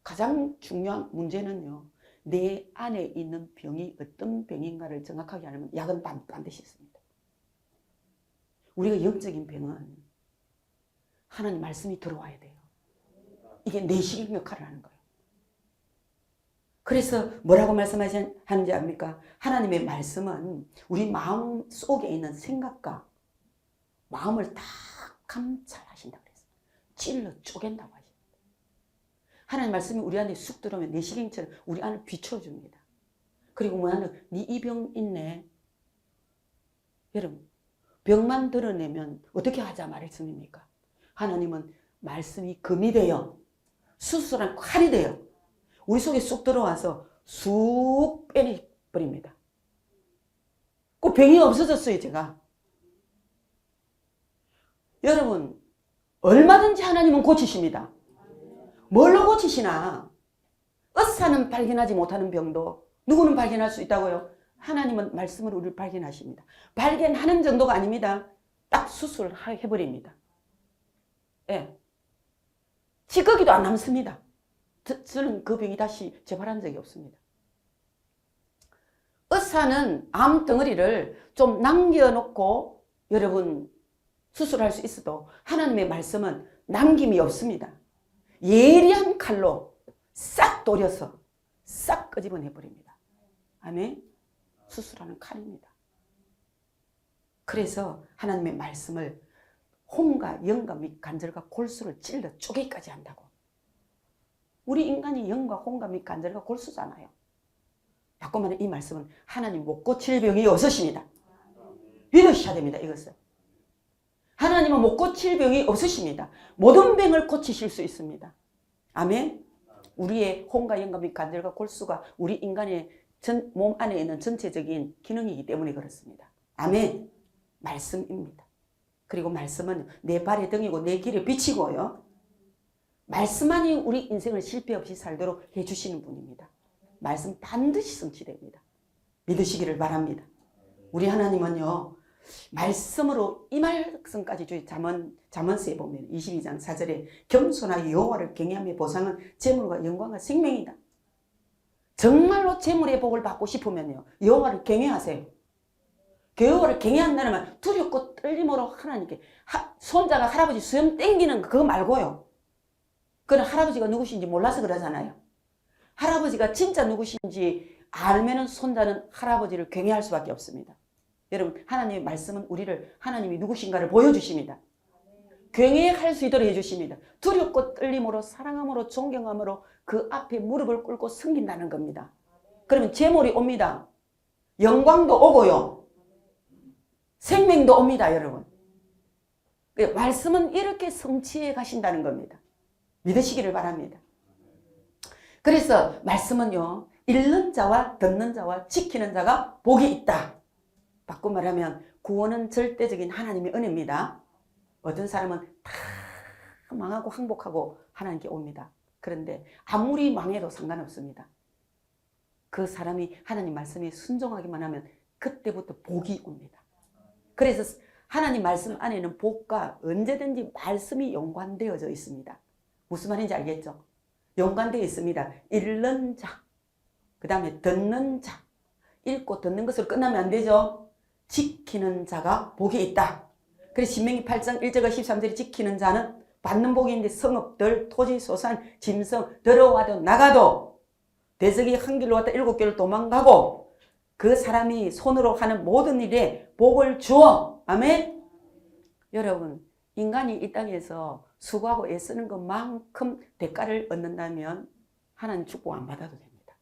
가장 중요한 문제는요. 내 안에 있는 병이 어떤 병인가를 정확하게 알면 약은 반드시 있습니다. 우리가 영적인 병은 하나님 말씀이 들어와야 돼요. 이게 내시경 역할을 하는 거예요. 그래서 뭐라고 말씀하시는지 압니까? 하나님의 말씀은 우리 마음 속에 있는 생각과 마음을 다 감찰하신다고 그랬어요. 찔러 쪼갠다고 하십니다. 하나님 말씀이 우리 안에 쑥 들어오면 내시경처럼 우리 안을 비춰줍니다. 그리고 뭐냐면 네 이 병 있네. 여러분, 병만 드러내면 어떻게 하자 말씀입니까? 하나님은 말씀이 금이 되어 수술한 칼이 되어 우리 속에 쑥 들어와서 쑥 빼내버립니다. 그 병이 없어졌어요, 제가. 여러분, 얼마든지 하나님은 고치십니다. 뭘로 고치시나? 의사는 발견하지 못하는 병도 누구는 발견할 수 있다고요? 하나님은 말씀으로 우리를 발견하십니다. 발견하는 정도가 아닙니다. 딱 수술해버립니다. 예. 찌꺼기도 안 남습니다. 저는 그 병이 다시 재발한 적이 없습니다. 의사는 암 덩어리를 좀 남겨놓고 여러분 수술할 수 있어도 하나님의 말씀은 남김이 없습니다. 예리한 칼로 싹 도려서 싹 끄집어내버립니다. 아멘. 수술하는 칼입니다. 그래서 하나님의 말씀을 혼과 영과 및 관절과 골수를 찔러 쪼개기까지 한다고. 우리 인간이 영과 혼과 및 관절과 골수잖아요. 바꿔 말해 이 말씀은 하나님 못 고칠 병이 없으십니다. 믿으셔야 됩니다. 이것을. 하나님은 못 고칠 병이 없으십니다. 모든 병을 고치실 수 있습니다. 아멘. 우리의 혼과 영과 및 관절과 골수가 우리 인간의 몸 안에 있는 전체적인 기능이기 때문에 그렇습니다. 아멘. 말씀입니다. 그리고 말씀은 내 발의 등이고 내 길의 빛이고요. 말씀만이 우리 인생을 실패 없이 살도록 해주시는 분입니다. 말씀 반드시 성취됩니다. 믿으시기를 바랍니다. 우리 하나님은요, 말씀으로 이 말씀까지 주의 잠언서에 보면 22장 4절에 겸손하여 여호와를 경외함의 보상은 재물과 영광과 생명이다. 정말로 재물의 복을 받고 싶으면요, 여호와를 경외하세요. 여호와를 경외한다는 말, 두렵고 떨림으로 하나님께 손자가 할아버지 수염 땡기는 그거 말고요. 그건 할아버지가 누구신지 몰라서 그러잖아요. 할아버지가 진짜 누구신지 알면은 손자는 할아버지를 경외할 수밖에 없습니다. 여러분, 하나님의 말씀은 우리를 하나님이 누구신가를 보여주십니다. 경외할 수 있도록 해주십니다. 두렵고 떨림으로 사랑함으로 존경함으로 그 앞에 무릎을 꿇고 섬긴다는 겁니다. 그러면 재물이 옵니다. 영광도 오고요. 생명도 옵니다, 여러분. 말씀은 이렇게 성취해 가신다는 겁니다. 믿으시기를 바랍니다. 그래서 말씀은요, 읽는 자와 듣는 자와 지키는 자가 복이 있다. 바꿔 말하면 구원은 절대적인 하나님의 은혜입니다. 어떤 사람은 다 망하고 항복하고 하나님께 옵니다. 그런데 아무리 망해도 상관없습니다. 그 사람이 하나님 말씀에 순종하기만 하면 그때부터 복이 옵니다. 그래서 하나님 말씀 안에는 복과 언제든지 말씀이 연관되어져 있습니다. 무슨 말인지 알겠죠? 연관되어 있습니다. 읽는 자, 그 다음에 듣는 자, 읽고 듣는 것으로 끝나면 안 되죠. 지키는 자가 복이 있다. 그래서 신명기 8장 1절과 13절에 지키는 자는 받는 복이 있는데 성읍들, 토지, 소산, 짐승 들어와도 나가도 대적이 한 길로 왔다 7길로 도망가고 그 사람이 손으로 하는 모든 일에 복을 주어. 아멘. 여러분, 인간이 이 땅에서 수고하고 애쓰는 것만큼 대가를 얻는다면 하나님 축복 안 받아도 됩니다.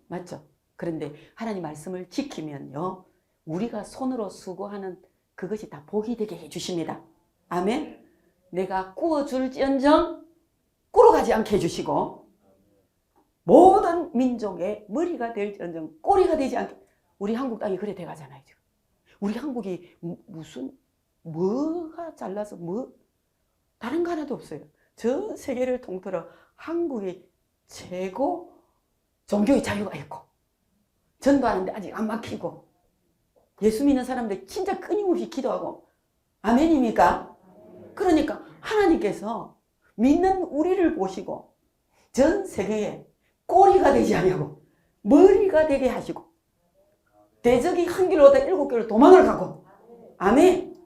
맞죠? 그런데 하나님 말씀을 지키면요, 우리가 손으로 수고하는 그것이 다 복이 되게 해주십니다. 아멘. 내가 구워줄지언정 꿇어가지 않게 해주시고 모든 민족의 머리가 될지언정 꼬리가 되지 않게. 우리 한국 땅이 그래 돼가잖아요. 지금. 우리 한국이 무슨 뭐가 잘나서 뭐 다른 거 하나도 없어요. 전 세계를 통틀어 한국이 최고 종교의 자유가 있고 전도하는데 아직 안 막히고 예수 믿는 사람들 진짜 끊임없이 기도하고. 아멘입니까? 그러니까 하나님께서 믿는 우리를 보시고 전 세계에 꼬리가 되지 않냐고 머리가 되게 하시고 대적이 한 길로 오다 7길로 도망을 가고. 아멘.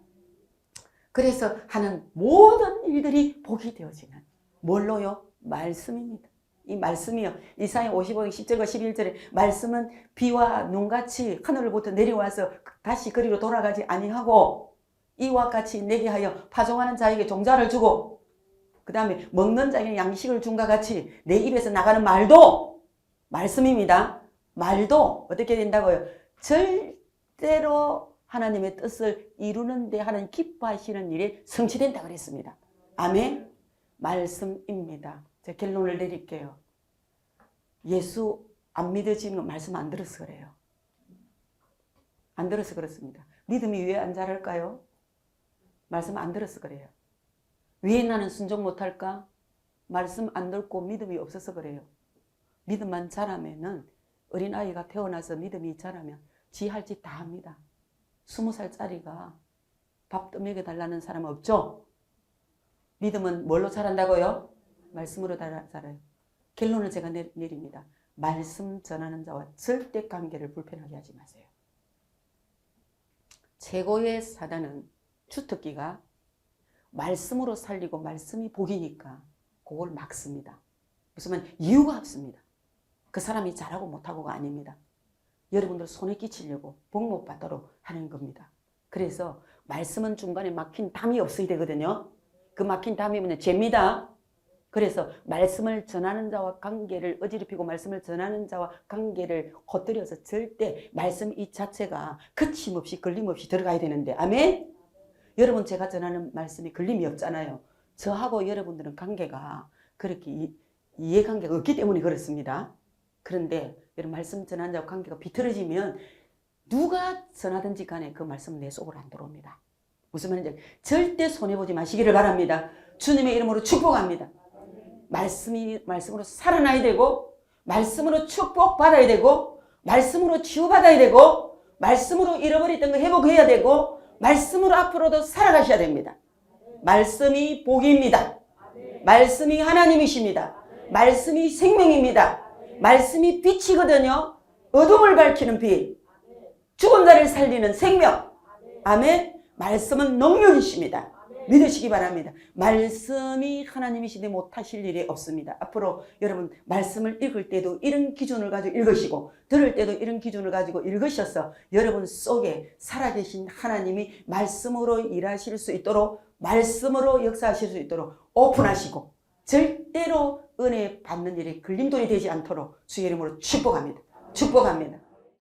그래서 하는 모든 일들이 복이 되어지는 뭘로요? 말씀입니다. 이 말씀이요, 이사야 55장 10절과 11절에 말씀은 비와 눈같이 하늘로부터 내려와서 다시 그리로 돌아가지 아니하고 이와 같이 내게 하여 파종하는 자에게 종자를 주고 그 다음에 먹는 자에게 양식을 준과 같이 내 입에서 나가는 말도 말씀입니다. 말도 어떻게 된다고요? 절대로 하나님의 뜻을 이루는데 하는 기뻐하시는 일이 성취된다 그랬습니다. 아멘. 말씀입니다. 제가 결론을 내릴게요. 예수 안 믿어지는 건 말씀 안 들어서 그래요. 안 들어서 그렇습니다. 믿음이 왜 안 자랄까요? 말씀 안 들어서 그래요. 왜 나는 순종 못할까? 말씀 안 듣고 믿음이 없어서 그래요. 믿음만 자라면은 어린아이가 태어나서 믿음이 자라면 지 할 짓 다 합니다. 20살짜리가 밥 떠먹여 달라는 사람 없죠? 믿음은 뭘로 자란다고요? 말씀으로 자라요. 결론을 제가 내립니다. 말씀 전하는 자와 절대 관계를 불편하게 하지 마세요. 최고의 사단은 주특기가 말씀으로 살리고 말씀이 복이니까 그걸 막습니다. 무슨 말 이유가 없습니다. 그 사람이 잘하고 못하고가 아닙니다. 여러분들 손에 끼치려고 복 못 받도록 하는 겁니다. 그래서 말씀은 중간에 막힌 담이 없어야 되거든요. 그 막힌 담이 뭐냐? 죄입니다. 그래서 말씀을 전하는 자와 관계를 어지럽히고 말씀을 전하는 자와 관계를 헛들여서 절대 말씀 이 자체가 거침없이 걸림없이 들어가야 되는데. 아멘? 여러분, 제가 전하는 말씀이 걸림이 없잖아요. 저하고 여러분들은 관계가 그렇게 이해관계가 없기 때문에 그렇습니다. 그런데 여러분, 말씀 전하는 자와 관계가 비틀어지면 누가 전하든지 간에 그 말씀은 내 속으로 안 들어옵니다. 무슨 말인지 절대 손해보지 마시기를 바랍니다. 주님의 이름으로 축복합니다. 말씀으로 살아나야 되고, 말씀으로 축복받아야 되고, 말씀으로 치유받아야 되고, 말씀으로 잃어버렸던 거 회복해야 되고, 말씀으로 앞으로도 살아가셔야 됩니다. 말씀이 복입니다. 말씀이 하나님이십니다. 말씀이 생명입니다. 말씀이 빛이거든요. 어둠을 밝히는 빛, 죽은 자를 살리는 생명. 아멘. 말씀은 능력이십니다. 믿으시기 바랍니다. 말씀이 하나님이시되 못하실 일이 없습니다. 앞으로 여러분 말씀을 읽을 때도 이런 기준을 가지고 읽으시고, 들을 때도 이런 기준을 가지고 읽으셔서 여러분 속에 살아계신 하나님이 말씀으로 일하실 수 있도록, 말씀으로 역사하실 수 있도록 오픈하시고, 절대로 은혜 받는 일이 걸림돌이 되지 않도록 주의 이름으로 축복합니다. 축복합니다.